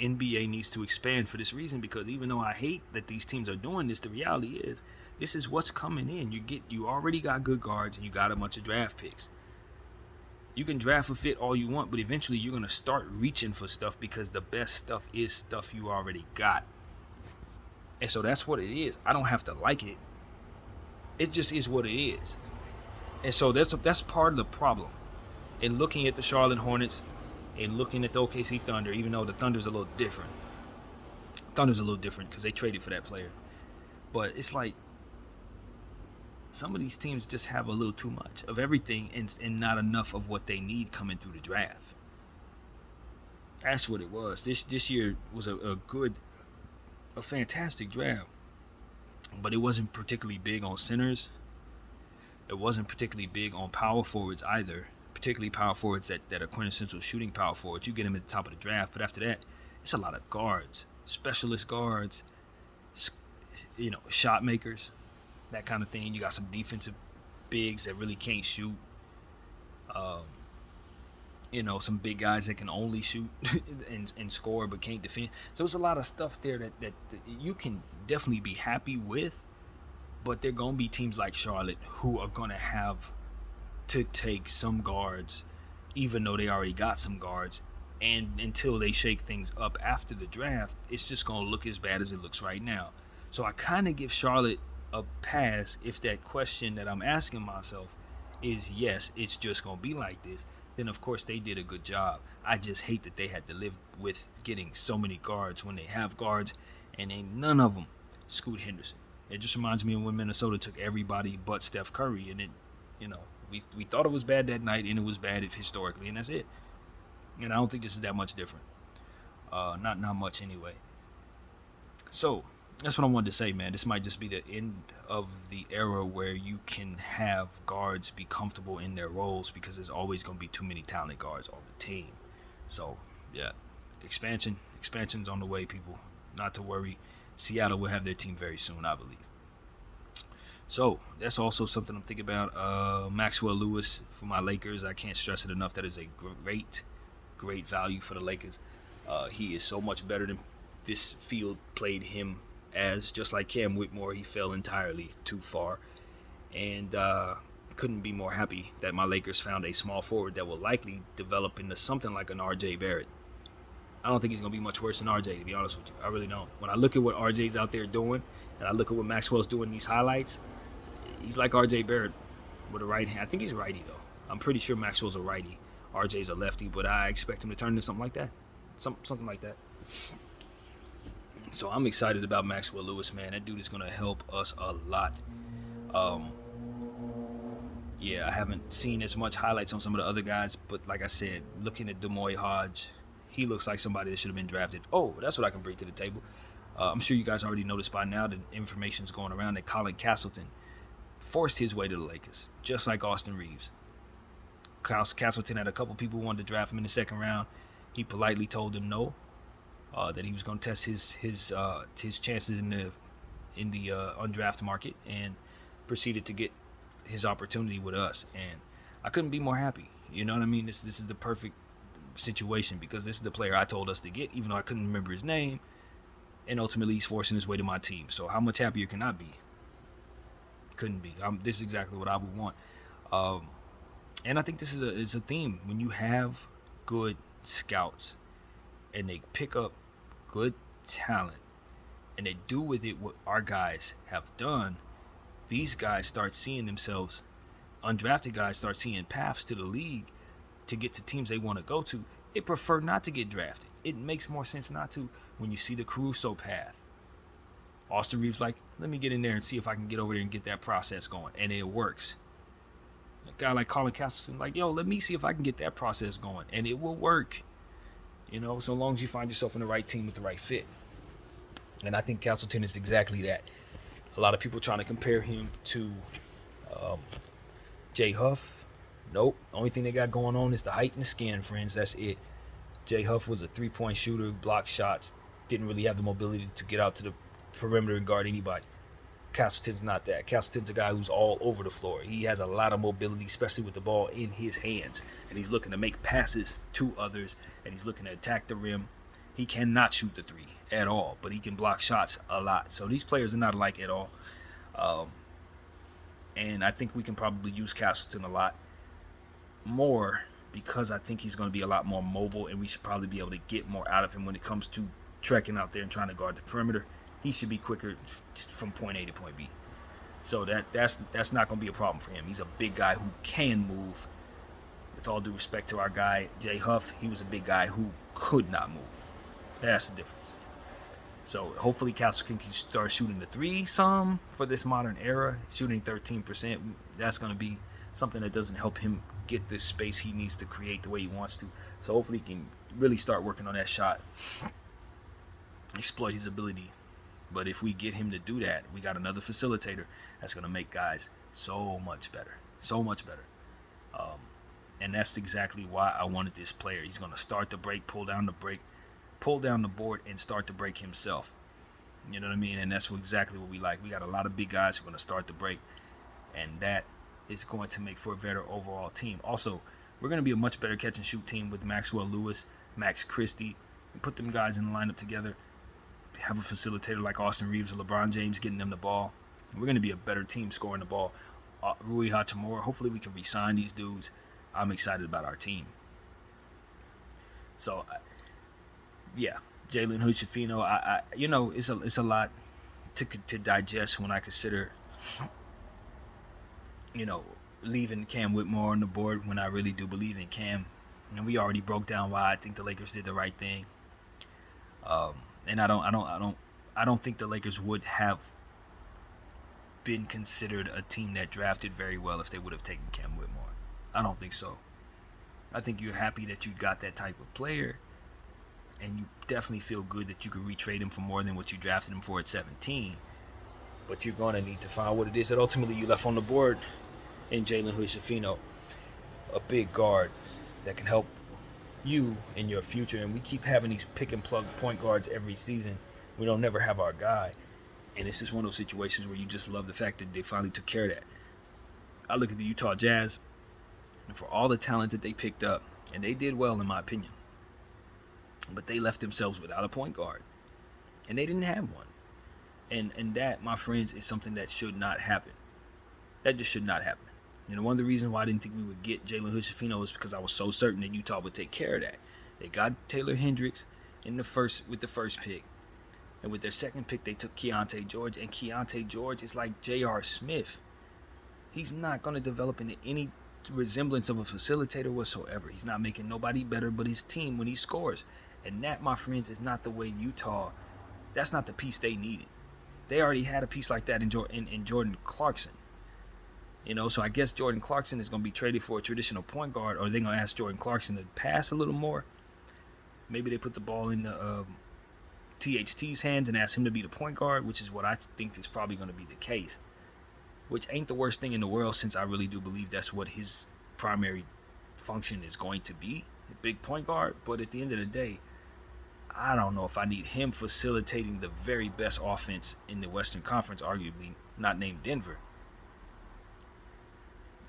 NBA needs to expand for this reason, because even though I hate that these teams are doing this, the reality is this is what's coming in. You already got good guards and you got a bunch of draft picks. You can draft a fit all you want, but eventually you're going to start reaching for stuff because the best stuff is stuff you already got. And so that's what it is. I don't have to like it. It just is what it is. And so that's part of the problem. And looking at the Charlotte Hornets and looking at the OKC Thunder, even though the Thunder's a little different. Thunder's a little different because they traded for that player. But it's like some of these teams just have a little too much of everything and not enough of what they need coming through the draft. That's what it was. This year was a fantastic draft. But it wasn't particularly big on centers. It wasn't particularly big on power forwards either. Particularly power forwards that are quintessential shooting power forwards. You get them at the top of the draft. But after that, it's a lot of guards. Specialist guards. Shot makers. That kind of thing. You got some defensive bigs that really can't shoot. Some big guys that can only shoot and score but can't defend. So there's a lot of stuff there that you can definitely be happy with, but there are going to be teams like Charlotte who are going to have to take some guards, even though they already got some guards, and until they shake things up after the draft, it's just going to look as bad as it looks right now. So I kind of give Charlotte a pass if that question that I'm asking myself is yes, it's just going to be like this. Then of course they did a good job. I just hate that they had to live with getting so many guards when they have guards, and ain't none of them Scoot Henderson. It just reminds me of when Minnesota took everybody but Steph Curry, and we thought it was bad that night, and it was bad historically, and that's it. And I don't think this is that much different. Not much anyway. So that's what I wanted to say, man. This might just be the end of the era where you can have guards be comfortable in their roles, because there's always going to be too many talented guards on the team. So, yeah, expansion's on the way, people. Not to worry. Seattle will have their team very soon, I believe. So, that's also something I'm thinking about. Maxwell Lewis for my Lakers. I can't stress it enough. That is a great value for the Lakers. He is so much better than this field played him as. Just like Cam Whitmore, he fell entirely too far. And couldn't be more happy that my Lakers found a small forward that will likely develop into something like an RJ Barrett. I don't think he's going to be much worse than RJ, to be honest with you. I really don't. When I look at what RJ's out there doing, and I look at what Maxwell's doing in these highlights, he's like RJ Barrett with a right hand. I think he's righty, though. I'm pretty sure Maxwell's a righty. RJ's a lefty, but I expect him to turn into something like that. Something like that. So I'm excited about Maxwell Lewis, man. That dude is going to help us a lot. I haven't seen as much highlights on some of the other guys, but like I said, looking at Demoy Hodge, he looks like somebody that should have been drafted. Oh, that's what I can bring to the table. I'm sure you guys already noticed by now that information's going around that Colin Castleton forced his way to the Lakers, just like Austin Reeves. Castleton had a couple people who wanted to draft him in the second round. He politely told them no, that he was going to test his chances in the undrafted market, and proceeded to get his opportunity with us. And I couldn't be more happy. You know what I mean? This is the perfect situation, because this is the player I told us to get, even though I couldn't remember his name, and ultimately he's forcing his way to my team. So how much happier can I be? Couldn't be. This is exactly what I would want. And I think this is a theme. When you have good scouts and they pick up good talent and they do with it what our guys have done, these guys start seeing themselves, undrafted guys start seeing paths to the league to get to teams they want to go to. They prefer not to get drafted. It makes more sense not to when you see the Caruso path. Austin Reeves like, let me get in there and see if I can get over there and get that process going. And it works. A guy like Colin Castleton like, yo, let me see if I can get that process going. And it will work. So long as you find yourself in the right team with the right fit. And I think Castleton is exactly that. A lot of people trying to compare him to Jay Huff. Nope. Only thing they got going on is the height and the skin, friends. That's it. Jay Huff was a three-point shooter, blocked shots, didn't really have the mobility to get out to the perimeter and guard anybody. Castleton's not that. Castleton's a guy who's all over the floor. He has a lot of mobility, especially with the ball in his hands. And he's looking to make passes to others, and he's looking to attack the rim. He cannot shoot the three at all, but he can block shots a lot. So these players are not alike at all. And I think we can probably use Castleton a lot more, because I think he's going to be a lot more mobile, and we should probably be able to get more out of him when it comes to trekking out there and trying to guard the perimeter. he should be quicker from point A to point B. So that's not going to be a problem for him. He's a big guy who can move. With all due respect to our guy Jay Huff, he was a big guy who could not move. That's the difference. So hopefully Castleton can start shooting the three some for this modern era. Shooting 13%, that's going to be something that doesn't help him get this space he needs to create the way he wants to. So hopefully he can really start working on that shot, exploit his ability. But if we get him to do that, we got another facilitator that's going to make guys so much better. So much better. And that's exactly why I wanted this player. He's going to start the break, pull down the board, and start the break himself. You know what I mean? And that's exactly what we like. We got a lot of big guys who are going to start the break. And that is going to make for a better overall team. Also, we're going to be a much better catch and shoot team with Maxwell Lewis, Max Christie. And put them guys in the lineup together. Have a facilitator like Austin Reeves or LeBron James getting them the ball. We're going to be a better team scoring the ball. Rui Hachimura, hopefully we can re-sign these dudes. I'm excited about our team. So, yeah, Jalen Hood-Schifino, I it's a lot to digest when I consider, leaving Cam Whitmore on the board when I really do believe in Cam. And we already broke down why I think the Lakers did the right thing. And I don't think the Lakers would have been considered a team that drafted very well if they would have taken Cam Whitmore. I don't think so. I think you're happy that you got that type of player, and you definitely feel good that you could retrade him for more than what you drafted him for at 17. But you're going to need to find what it is that ultimately you left on the board in Jalen Hood-Schifino, a big guard that can help you in your future. And we keep having these pick and plug point guards every season. We don't never have our guy. And it's just one of those situations where you just love the fact that they finally took care of that. I look at the Utah Jazz, and for all the talent that they picked up, and they did well in my opinion, but they left themselves without a point guard. And they didn't have one. And that, my friends, is something that should not happen. That just should not happen. One of the reasons why I didn't think we would get Jalen Hood-Schifino is because I was so certain that Utah would take care of that. They got Taylor Hendricks with the first pick. And with their second pick, they took Keontae George. And Keontae George is like J.R. Smith. He's not going to develop into any resemblance of a facilitator whatsoever. He's not making nobody better but his team when he scores. And that, my friends, is not the way Utah, that's not the piece they needed. They already had a piece like that in Jordan Clarkson. So I guess Jordan Clarkson is going to be traded for a traditional point guard, or they're going to ask Jordan Clarkson to pass a little more. Maybe they put the ball in the THT's hands and ask him to be the point guard, which is what I think is probably going to be the case. Which ain't the worst thing in the world, since I really do believe that's what his primary function is going to be, a big point guard. But at the end of the day, I don't know if I need him facilitating the very best offense in the Western Conference, arguably not named Denver.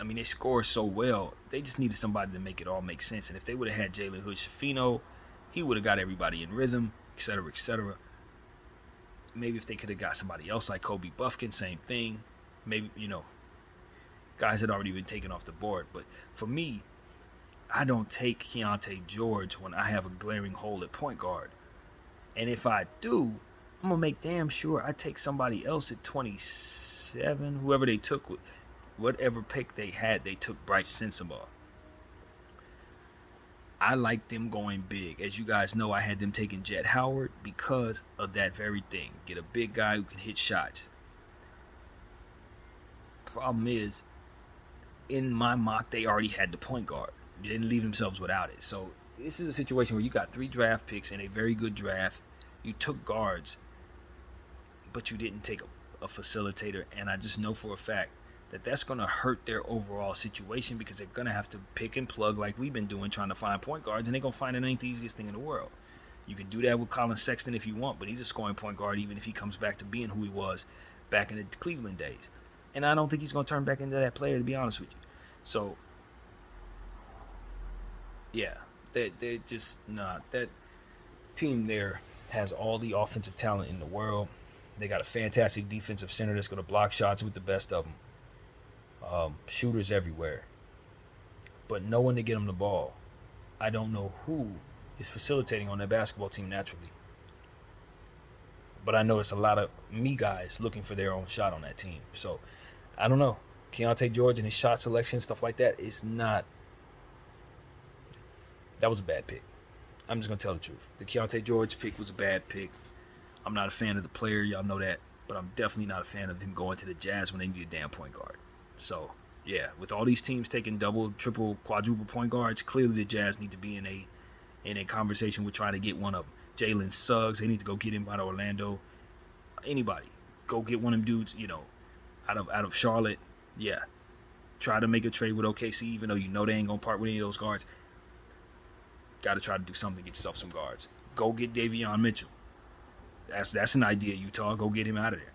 I mean, they score so well. They just needed somebody to make it all make sense. And if they would have had Jalen Hood-Schifino, he would have got everybody in rhythm, etc., etc. Maybe if they could have got somebody else like Kobe Buffkin, same thing. Maybe, guys had already been taken off the board. But for me, I don't take Keontae George when I have a glaring hole at point guard. And if I do, I'm going to make damn sure I take somebody else at 27, whoever they took, whatever pick they had, they took Bryce Sensabaugh. I like them going big. As you guys know, I had them taking Jet Howard because of that very thing. Get a big guy who can hit shots. Problem is, in my mock, they already had the point guard. They didn't leave themselves without it. So this is a situation where you got 3 draft picks in a very good draft. You took guards, but you didn't take a facilitator. And I just know for a fact that that's going to hurt their overall situation, because they're going to have to pick and plug like we've been doing, trying to find point guards, and they're going to find it ain't the easiest thing in the world. You can do that with Colin Sexton if you want, but he's a scoring point guard even if he comes back to being who he was back in the Cleveland days. And I don't think he's going to turn back into that player, to be honest with you. So, yeah, they're just not. That team there has all the offensive talent in the world. They got a fantastic defensive center that's going to block shots with the best of them. Shooters everywhere, but no one to get them the ball. I don't know who is facilitating on that basketball team naturally, But I know it's a lot of me guys looking for their own shot on that team. So I don't know. Keontae George and his shot selection, stuff like that, is not. That was a bad pick. I'm just going to tell the truth. The Keontae George pick was a bad pick. I'm not a fan of the player. Y'all know that. But I'm definitely not a fan of him going to the Jazz when they need a damn point guard. So, yeah, with all these teams taking double, triple, quadruple point guards, clearly the Jazz need to be in a conversation with trying to get one of them. Jalen Suggs, they need to go get him out of Orlando. Anybody. Go get one of them dudes, out of Charlotte. Yeah. Try to make a trade with OKC, even though you know they ain't going to part with any of those guards. Got to try to do something to get yourself some guards. Go get Davion Mitchell. That's an idea, Utah. Go get him out of there.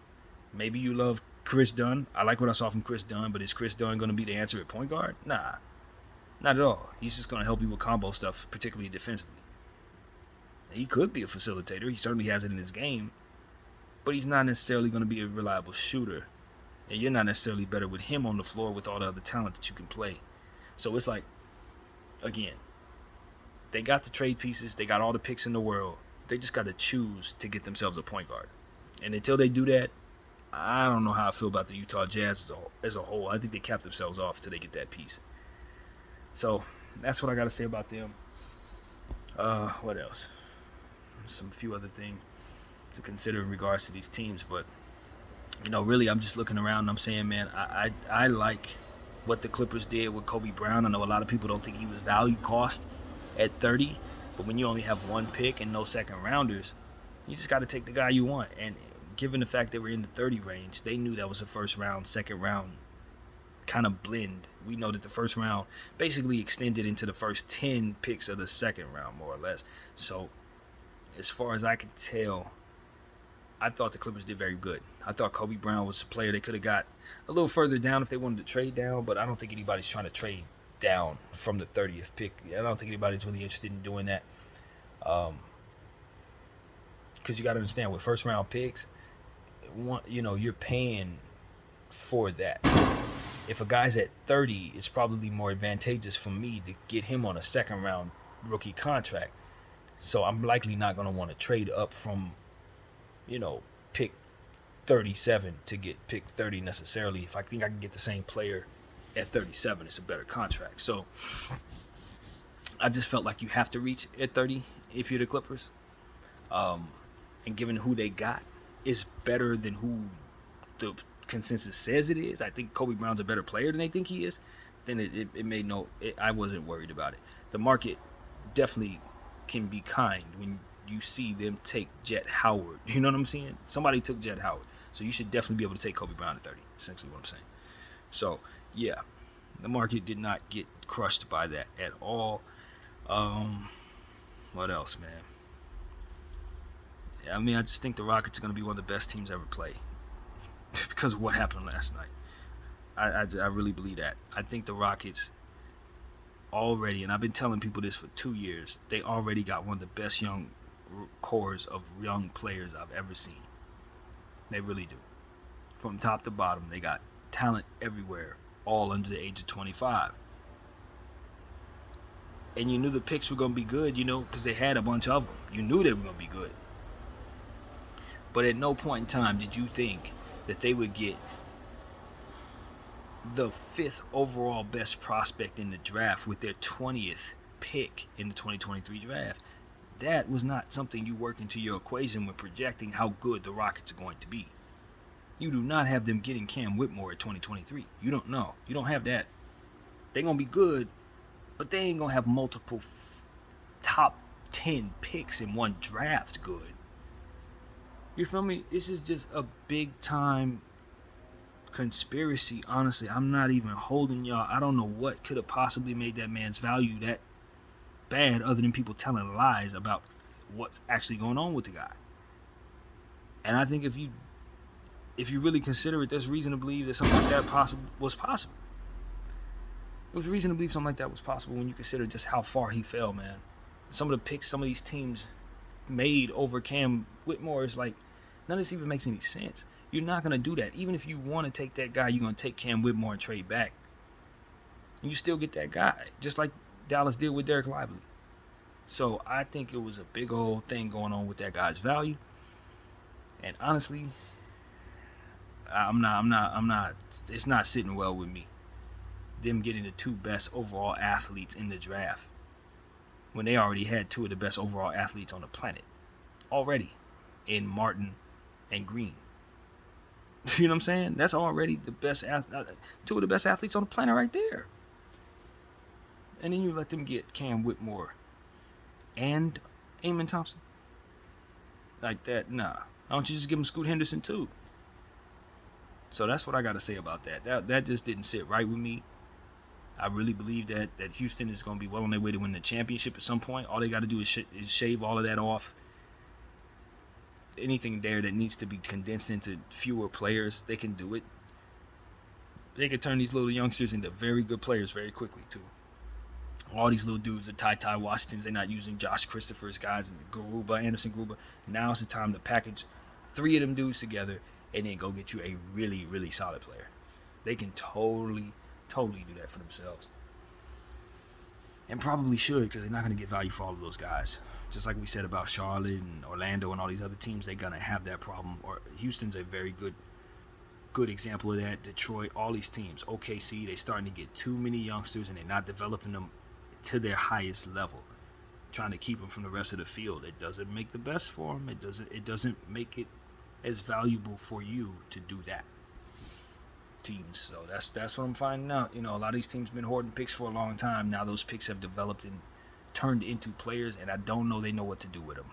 Maybe you love Chris Dunn. I like what I saw from Chris Dunn, but is Chris Dunn going to be the answer at point guard? Nah. Not at all. He's just going to help you with combo stuff, particularly defensively. He could be a facilitator. He certainly has it in his game. But he's not necessarily going to be a reliable shooter. And you're not necessarily better with him on the floor with all the other talent that you can play. So it's like, again, they got the trade pieces. They got all the picks in the world. They just got to choose to get themselves a point guard. And until they do that, I don't know how I feel about the Utah Jazz as a whole. I think they capped themselves off until they get that piece. So that's what I got to say about them. What else? Some few other things to consider in regards to these teams. But, really, I'm just looking around and I'm saying, man, I like what the Clippers did with Kobe Brown. I know a lot of people don't think he was value cost at 30. But when you only have one pick and no second rounders, you just got to take the guy you want. And given the fact they were in the 30 range, they knew that was a first round, second round kind of blend. We know that the first round basically extended into the first 10 picks of the second round, more or less. So as far as I could tell, I thought the Clippers did very good. I thought Kobe Brown was a player they could have got a little further down if they wanted to trade down, but I don't think anybody's trying to trade down from the 30th pick. I don't think anybody's really interested in doing that. Because you got to understand, with first round picks, you're paying for that. If a guy's at 30, it's probably more advantageous for me to get him on a second round rookie contract. So I'm likely not going to want to trade up from, pick 37 to get pick 30 necessarily. If I think I can get the same player at 37, it's a better contract. So I just felt like you have to reach at 30 if you're the Clippers. And given who they got is better than who the consensus says it is. I think Kobe Brown's a better player than they think he is. Then it made I wasn't worried about it. The market definitely can be kind when you see them take Jet Howard. You know what I'm saying? Somebody took Jet Howard. So you should definitely be able to take Kobe Brown at 30, essentially what I'm saying. So, yeah, the market did not get crushed by that at all. What else, man? Yeah, I just think the Rockets are going to be one of the best teams ever play because of what happened last night. I really believe that. I think the Rockets already, and I've been telling people this for 2 years, they already got one of the best young cores of young players I've ever seen. They really do. From top to bottom, they got talent everywhere, all under the age of 25. And you knew the picks were going to be good, because they had a bunch of them. You knew they were going to be good. But at no point in time did you think that they would get the 5th overall best prospect in the draft with their 20th pick in the 2023 draft. That was not something you work into your equation when projecting how good the Rockets are going to be. You do not have them getting Cam Whitmore at 2023. You don't know. You don't have that. They're going to be good, but they ain't going to have multiple top 10 picks in one draft good. You feel me? This is just a big time conspiracy. Honestly, I'm not even holding y'all. I don't know what could have possibly made that man's value that bad other than people telling lies about what's actually going on with the guy. And I think if you really consider it, there's reason to believe that something like that was possible. It was reason to believe something like that was possible when you consider just how far he fell, man. Some of the picks some of these teams made over Cam Whitmore is like, none of this even makes any sense. You're not going to do that. Even if you want to take that guy, you're going to take Cam Whitmore and trade back. And you still get that guy, just like Dallas did with Derek Lively. So I think it was a big old thing going on with that guy's value. And honestly, I'm not. It's not sitting well with me. Them getting the two best overall athletes in the draft when they already had two of the best overall athletes on the planet already, in Martin and Green. You know what I'm saying? That's already the best, two of the best athletes on the planet right there. And then you let them get Cam Whitmore and Amon Thompson like that. Nah, why don't you just give them Scoot Henderson too? So that's what I got to say about that. That just didn't sit right with me. I really believe that Houston is going to be well on their way to win the championship at some point. All they got to do is shave all of that off. Anything there that needs to be condensed into fewer players, they can do it. They can turn these little youngsters into very good players very quickly, too. All these little dudes, the Ty Washingtons, they're not using Josh Christopher's guys, and Anderson Garuba. Now's the time to package 3 of them dudes together and then go get you a really, really solid player. They can totally do that for themselves. And probably should, because they're not going to get value for all of those guys. Just like we said about Charlotte and Orlando and all these other teams, they're going to have that problem. Or Houston's a very good example of that. Detroit, all these teams. OKC, they're starting to get too many youngsters and they're not developing them to their highest level. Trying to keep them from the rest of the field. It doesn't make the best for them. It doesn't make it as valuable for you to do that. Teams. So that's what I'm finding out. You know, a lot of these teams been hoarding picks for a long time. Now those picks have developed and turned into players, and I don't know they know what to do with them.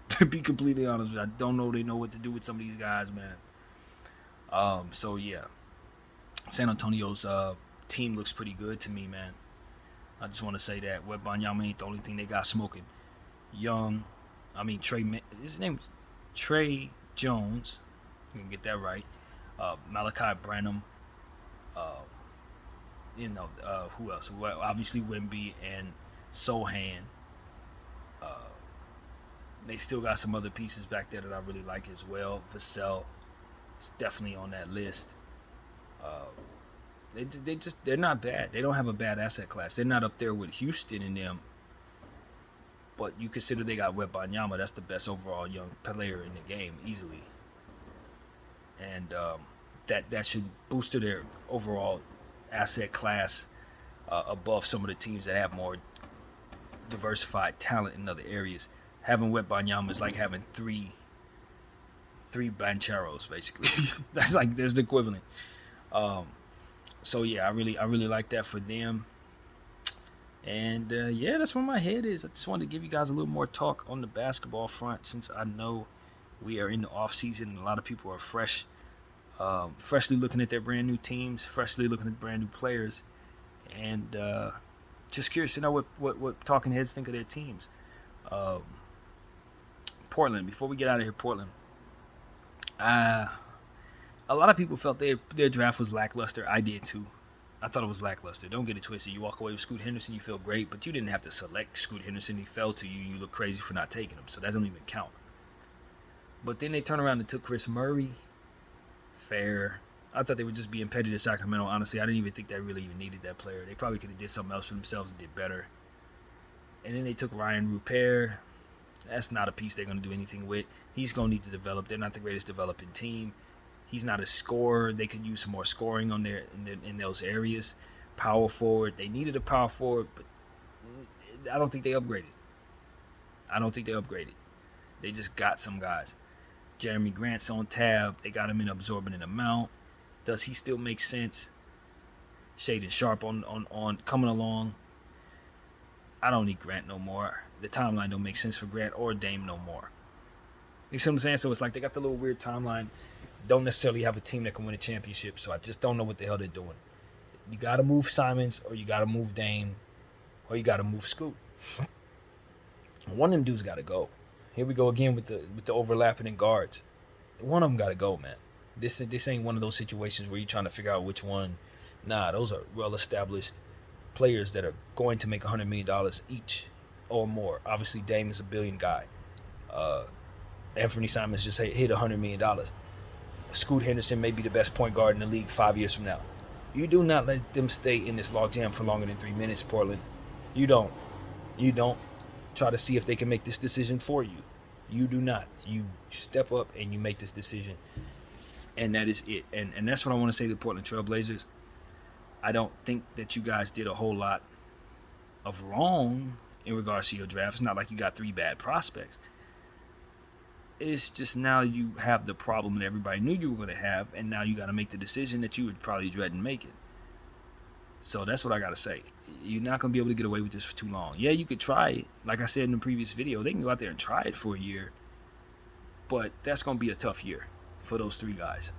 To be completely honest, I don't know they know what to do with some of these guys, man. So yeah, San Antonio's team looks pretty good to me, man. I just want to say that Wembanyama ain't the only thing they got smoking. His name's Trey Jones. You can get that right. Malachi Branham. Who else? Well, obviously Wemby and Sohan. They still got some other pieces back there that I really like as well. Vassell is definitely on that list. They're not bad. They don't have a bad asset class. They're not up there with Houston and them. But you consider they got Wembanyama. That's the best overall young player in the game, easily. And that should boost their overall asset class above some of the teams that have more diversified talent in other areas. Having Wembanyama is like having three Bancheros, basically. There's the equivalent. So yeah, I really like that for them. And that's where my head is. I just wanted to give you guys a little more talk on the basketball front, since I know we are in the off season and a lot of people are freshly looking at their brand new teams, freshly looking at brand new players, and just curious to know what talking heads think of their teams. Portland, before we get out of here, Portland. A lot of people felt their draft was lackluster. I did too. I thought it was lackluster. Don't get it twisted. You walk away with Scoot Henderson, you feel great, but you didn't have to select Scoot Henderson. He fell to you. You look crazy for not taking him, so that doesn't even count. But then they turned around and took Chris Murray. Fair. I thought they were just being petty to Sacramento. Honestly, I didn't even think they really even needed that player. They probably could have did something else for themselves and did better. And then they took Ryan Rupert. That's not a piece they're going to do anything with. He's going to need to develop. They're not the greatest developing team. He's not a scorer. They could use some more scoring on in those areas. Power forward. They needed a power forward, but I don't think they upgraded. They just got some guys. Jeremy Grant's on tab. They got him in absorbing an amount. Does he still make sense? Shaden Sharp on coming along. I don't need Grant no more. The timeline don't make sense for Grant or Dame no more. You see what I'm saying? So it's like they got the little weird timeline. Don't necessarily have a team that can win a championship. So I just don't know what the hell they're doing. You got to move Simons, or you got to move Dame, or you got to move Scoot. One of them dudes got to go. Here we go again with the overlapping in guards. One of them got to go, man. This ain't one of those situations where you're trying to figure out which one. Nah, those are well-established players that are going to make $100 million each or more. Obviously, Dame is a billion guy. Anthony Simons just hit $100 million. Scoot Henderson may be the best point guard in the league 5 years from now. You do not let them stay in this logjam for longer than 3 minutes, Portland. You don't. Try to see if they can make this decision for you. You do not. You step up and you make this decision, and that is it. And that's what I want to say to the Portland Trailblazers. I don't think that you guys did a whole lot of wrong in regards to your draft. It's not like you got 3 bad prospects. It's just now you have the problem that everybody knew you were going to have, and now you got to make the decision that you would probably dread in making. So that's what I got to say. You're not going to be able to get away with this for too long. Yeah, you could try it. Like I said in the previous video, they can go out there and try it for a year, but that's going to be a tough year for those 3 guys.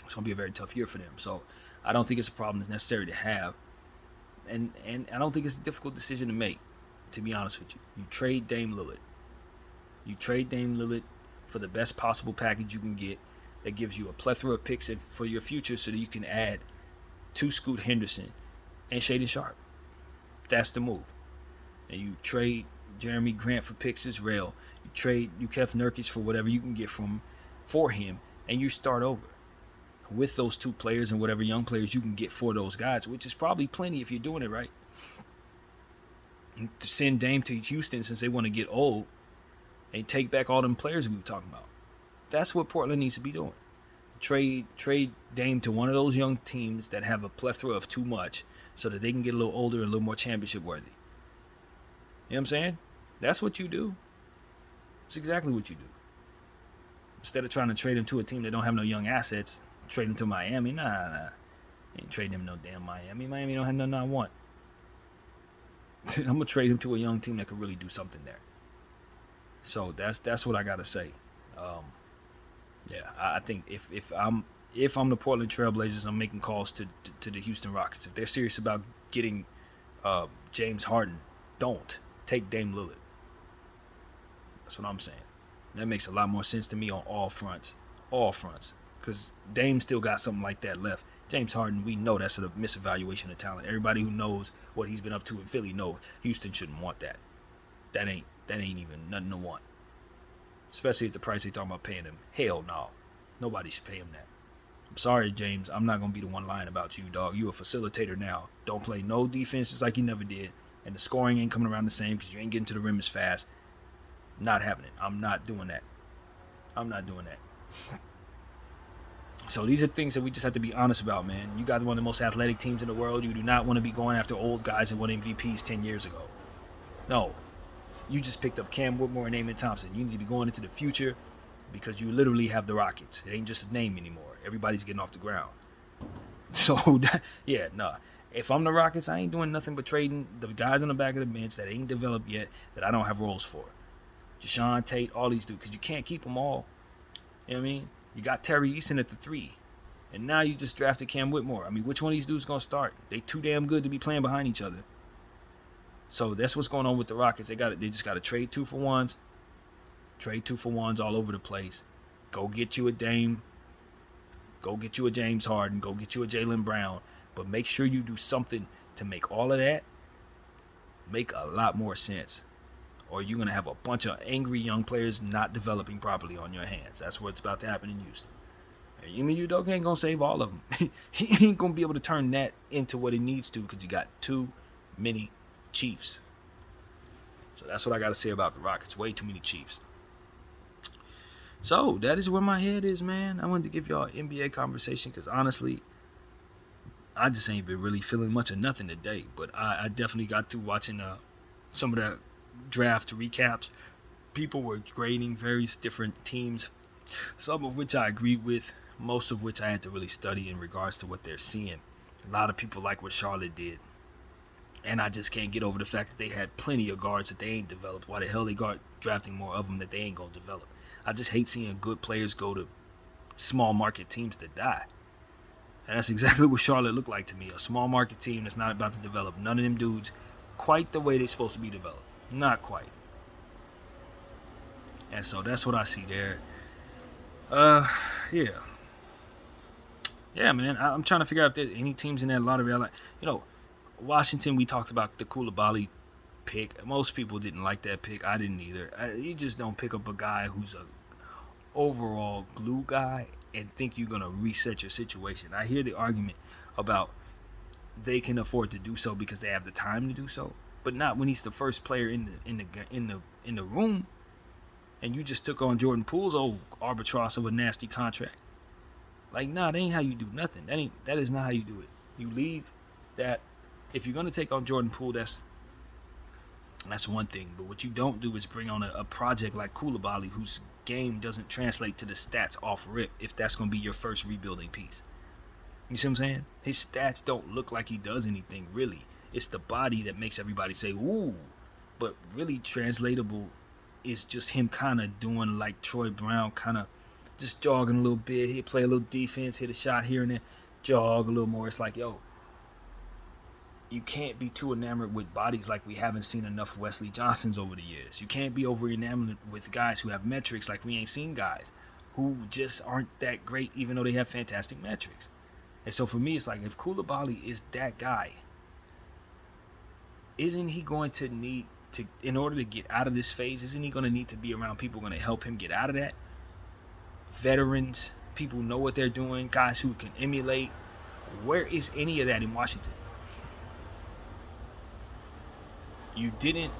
It's going to be a very tough year for them. So I don't think it's a problem that's necessary to have. And I don't think it's a difficult decision to make, to be honest with you. You trade Dame Lillard. You trade Dame Lillard for the best possible package you can get that gives you a plethora of picks for your future so that you can add to Scoot Henderson and Shaedon Sharpe. That's the move. And you trade Jeremy Grant for picks Israel. You trade Yukef Nurkic for whatever you can get for him, and you start over with those 2 players and whatever young players you can get for those guys, which is probably plenty if you're doing it right. And to send Dame to Houston since they want to get old and take back all them players we were talking about. That's what Portland needs to be doing. Trade Dame to one of those young teams that have a plethora of too much so that they can get a little older and a little more championship worthy. You know what I'm saying? That's what you do. It's exactly what you do. Instead of trying to trade him to a team that don't have no young assets, trade him to Miami. Nah. Ain't trading him no damn Miami. Miami don't have nothing I want. I'm going to trade him to a young team that could really do something there. So that's what I got to say. I think if I'm the Portland Trailblazers, I'm making calls to the Houston Rockets. If they're serious about getting James Harden, don't take Dame Lillard. That's what I'm saying. That makes a lot more sense to me on all fronts. Because Dame still got something like that left. James Harden, we know that's a misevaluation of talent. Everybody who knows what he's been up to in Philly knows Houston shouldn't want that. That ain't even nothing to want. Especially at the price they talking about paying him. Hell no. Nobody should pay him that. I'm sorry, James. I'm not going to be the one lying about you, dog. You a facilitator now. Don't play no defense just like you never did. And the scoring ain't coming around the same because you ain't getting to the rim as fast. Not having it. I'm not doing that. So these are things that we just have to be honest about, man. You got one of the most athletic teams in the world. You do not want to be going after old guys that won MVPs 10 years ago. No. You just picked up Cam Whitmore and Amen Thompson. You need to be going into the future because you literally have the Rockets. It ain't just a name anymore. Everybody's getting off the ground. So, if I'm the Rockets, I ain't doing nothing but trading the guys on the back of the bench that ain't developed yet that I don't have roles for. Deshaun Tate, all these dudes, because you can't keep them all. You know what I mean? You got Terry Eason at the 3. And now you just drafted Cam Whitmore. I mean, which one of these dudes going to start? They too damn good to be playing behind each other. So that's what's going on with the Rockets. They just got to trade 2-for-1s. Trade 2-for-1s all over the place. Go get you a Dame. Go get you a James Harden. Go get you a Jaylen Brown. But make sure you do something to make all of that make a lot more sense. Or you're going to have a bunch of angry young players not developing properly on your hands. That's what's about to happen in Houston. And Ime Udoka ain't going to save all of them. He ain't going to be able to turn that into what he needs to because you got too many Chiefs. So that's what I got to say about the Rockets. Way too many Chiefs. So that is where my head is, man. I wanted to give y'all an NBA conversation because honestly, I just ain't been really feeling much of nothing today. But I definitely got through watching some of the draft recaps. People were grading various different teams, some of which I agreed with, most of which I had to really study in regards to what they're seeing. A lot of people like what Charlotte did. And I just can't get over the fact that they had plenty of guards that they ain't developed. Why the hell they drafting more of them that they ain't going to develop? I just hate seeing good players go to small market teams to die. And that's exactly what Charlotte looked like to me. A small market team that's not about to develop none of them dudes quite the way they're supposed to be developed. Not quite. And so that's what I see there. Yeah, man. I'm trying to figure out if there's any teams in that lottery. Washington, we talked about the Coulibaly pick. Most people didn't like that pick. I didn't either. You just don't pick up a guy who's a overall glue guy and think you're going to reset your situation. I hear the argument about they can afford to do so because they have the time to do so, but not when he's the first player in the room. and you just took on Jordan Poole's old albatross of a nasty contract. Like, nah, that ain't how you do nothing. That is not how you do it. You leave that. If you're gonna take on Jordan Poole, that's one thing. But what you don't do is bring on a project like Koulibaly, whose game doesn't translate to the stats off rip. If that's gonna be your first rebuilding piece, you see what I'm saying? His stats don't look like he does anything really. It's the body that makes everybody say ooh. But really translatable is just him kind of doing like Troy Brown, kind of just jogging a little bit. He'll play a little defense, hit a shot here and there, jog a little more. It's like, yo, you can't be too enamored with bodies like we haven't seen enough Wesley Johnsons over the years. You can't be over enamored with guys who have metrics like we ain't seen guys who just aren't that great even though they have fantastic metrics. And so for me, it's like, if Koulibaly is that guy, isn't he going to need to, in order to get out of this phase, isn't he going to need to be around people going to help him get out of that? Veterans, people who know what they're doing, guys who can emulate. Where is any of that in Washington? You didn't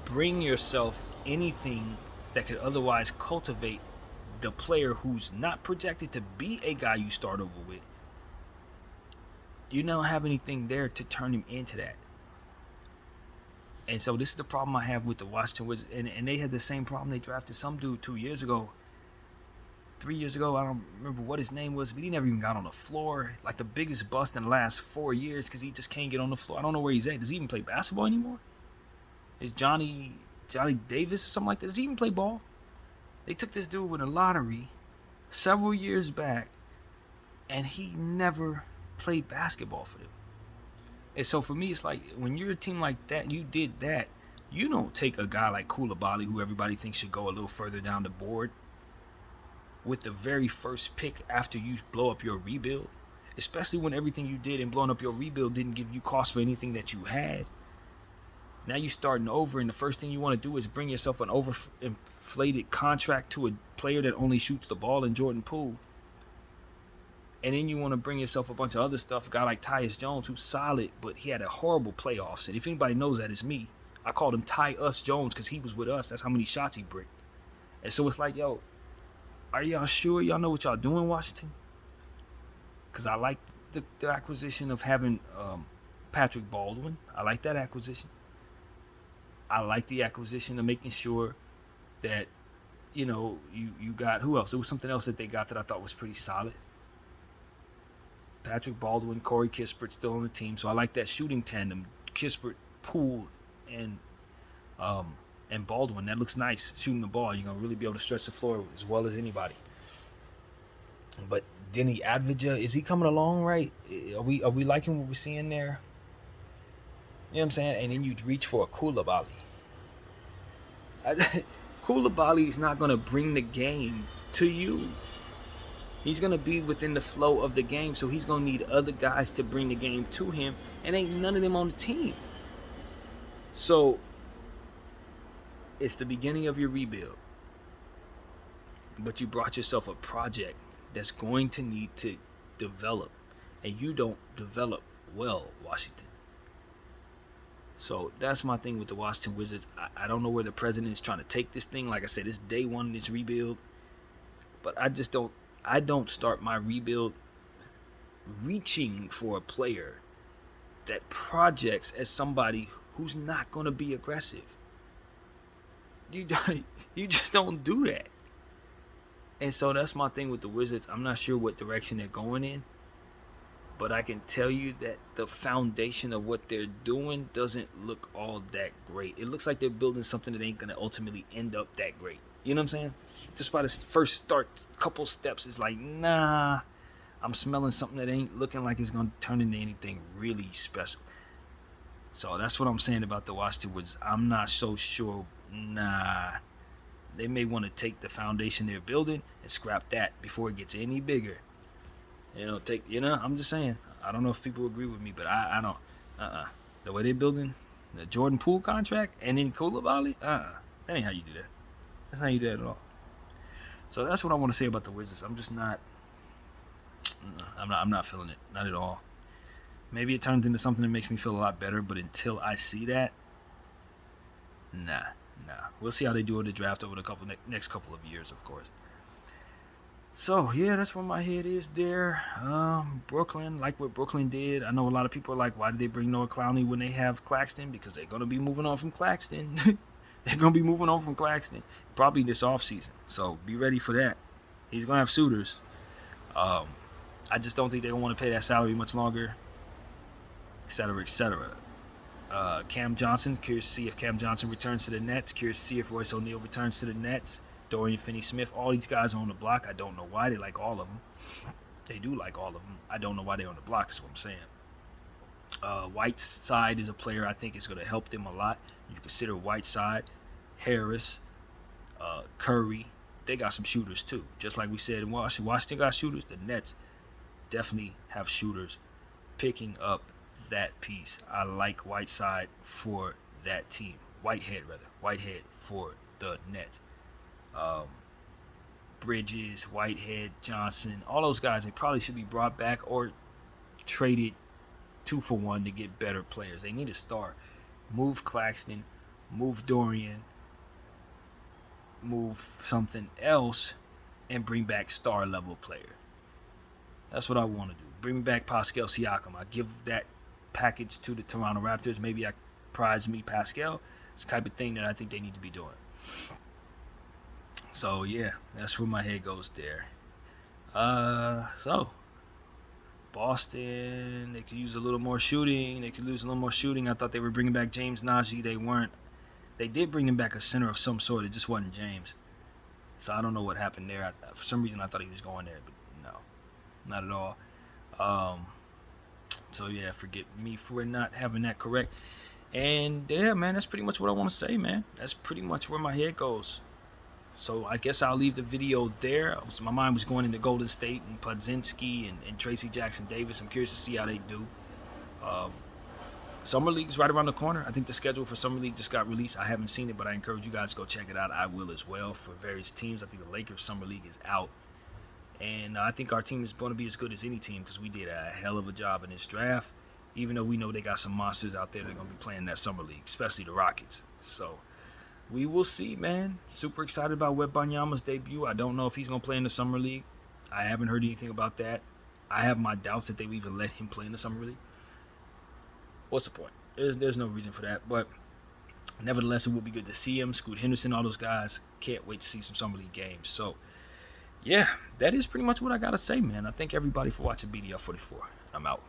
bring yourself anything that could otherwise cultivate the player who's not projected to be a guy you start over with. You don't have anything there to turn him into that. And so this is the problem I have with the Washington Wizards. And they had the same problem. They drafted some dude 2 years ago. 3 years ago, I don't remember what his name was, but he never even got on the floor. Like the biggest bust in the last 4 years because he just can't get on the floor. I don't know where he's at. Does he even play basketball anymore? Is Johnny Davis or something like that? Does he even play ball? They took this dude with a lottery several years back, and he never played basketball for them. And so for me, it's like, when you're a team like that, you did that. You don't take a guy like Koulibaly, who everybody thinks should go a little further down the board, with the very first pick after you blow up your rebuild, especially when everything you did in blowing up your rebuild didn't give you cost for anything that you had. Now you're starting over, and the first thing you want to do is bring yourself an overinflated contract to a player that only shoots the ball in Jordan Poole. And then you want to bring yourself a bunch of other stuff. A guy like Tyus Jones, who's solid, but he had a horrible playoffs. And if anybody knows that, it's me. I called him Ty Us Jones because he was with us. That's how many shots he bricked. And so it's like, yo, are y'all sure y'all know what y'all doing, Washington? Because I like the acquisition of having Patrick Baldwin. I like that acquisition. I like the acquisition of making sure that, you know, you got, who else? There was something else that they got that I thought was pretty solid. Patrick Baldwin, Corey Kispert still on the team, so I like that shooting tandem. Kispert, Poole, and Baldwin. That looks nice. Shooting the ball, you're gonna really be able to stretch the floor as well as anybody. But Denny Advija, is he coming along right? Are we liking what we're seeing there? You know what I'm saying? And then you reach for a Koulibaly. Koulibaly is not gonna bring the game to you. He's going to be within the flow of the game, so he's going to need other guys to bring the game to him, and ain't none of them on the team. So, it's the beginning of your rebuild, but you brought yourself a project that's going to need to develop, and you don't develop well, Washington. So, that's my thing with the Washington Wizards. I don't know where the president is trying to take this thing. Like I said, it's day one in this rebuild, but I don't start my rebuild reaching for a player that projects as somebody who's not going to be aggressive. You just don't do that. And so that's my thing with the Wizards. I'm not sure what direction they're going in, but I can tell you that the foundation of what they're doing doesn't look all that great. It looks like they're building something that ain't going to ultimately end up that great. You know what I'm saying? Just by the first couple steps, it's like, nah, I'm smelling something that ain't looking like it's going to turn into anything really special. So that's what I'm saying about the Washington Wizards. I'm not so sure. Nah, they may want to take the foundation they're building and scrap that before it gets any bigger. I'm just saying. I don't know if people agree with me, but I don't. The way they're building the Jordan Poole contract and then Koulibaly, that ain't how you do that. That's not how you do that at all. So that's what I want to say about the Wizards. I'm just not. I'm not feeling it. Not at all. Maybe it turns into something that makes me feel a lot better, but until I see that, nah, Nah. We'll see how they do in the draft over the next couple of years, of course. So yeah, that's where my head is there. Brooklyn, like what Brooklyn did. I know a lot of people are like, why did they bring Noah Clowney when they have Claxton? Because they're gonna be moving on from Claxton. They're gonna be moving on from Claxton probably this offseason. So be ready for that. He's gonna have suitors. I just don't think they don't want to pay that salary much longer, etc., etc. Cam Johnson, curious to see if Cam Johnson returns to the Nets. Curious to see if Royce O'Neal returns to the Nets. Dorian Finney-Smith, all these guys are on the block. I don't know why. They like all of them. They do like all of them. I don't know why they're on the block is what I'm saying. Whiteside is a player I think is going to help them a lot. You consider Whiteside, Harris, Curry. They got some shooters too. Just like we said in Washington. Washington got shooters. The Nets definitely have shooters. Picking up that piece. I like Whiteside for that team. Whitehead for the Nets. Bridges, Whitehead, Johnson, all those guys, they probably should be brought back or traded 2-for-1 to get better players. They need a star. Move Claxton, move Dorian, move something else, and bring back star level player. That's what I want to do. Bring back Pascal Siakam. I give that package to the Toronto Raptors. Maybe I prize me Pascal. It's the type of thing that I think they need to be doing. So yeah, that's where my head goes there. So Boston, they could use a little more shooting. They could lose a little more shooting. I thought they were bringing back James Najee. They weren't. They did bring him back a center of some sort. It just wasn't James. So I don't know what happened there. For some reason, I thought he was going there, but no, not at all. So yeah, forget me for not having that correct. And yeah, man, that's pretty much what I want to say, man. That's pretty much where my head goes. So I guess I'll leave the video there. My mind was going into Golden State and Podzinski and Tracy Jackson Davis. I'm curious to see how they do. Summer League is right around the corner. I think the schedule for Summer League just got released. I haven't seen it, but I encourage you guys to go check it out. I will as well for various teams. I think the Lakers Summer League is out. And I think our team is going to be as good as any team because we did a hell of a job in this draft. Even though we know they got some monsters out there that are going to be playing that Summer League, especially the Rockets. So we will see, man. Super excited about Wembanyama's debut. I don't know if he's going to play in the Summer League. I haven't heard anything about that. I have my doubts that they would even let him play in the Summer League. What's the point? There's no reason for that. But nevertheless, it will be good to see him. Scoot Henderson, all those guys. Can't wait to see some Summer League games. So, yeah, that is pretty much what I got to say, man. I thank everybody for watching BDL 44. I'm out.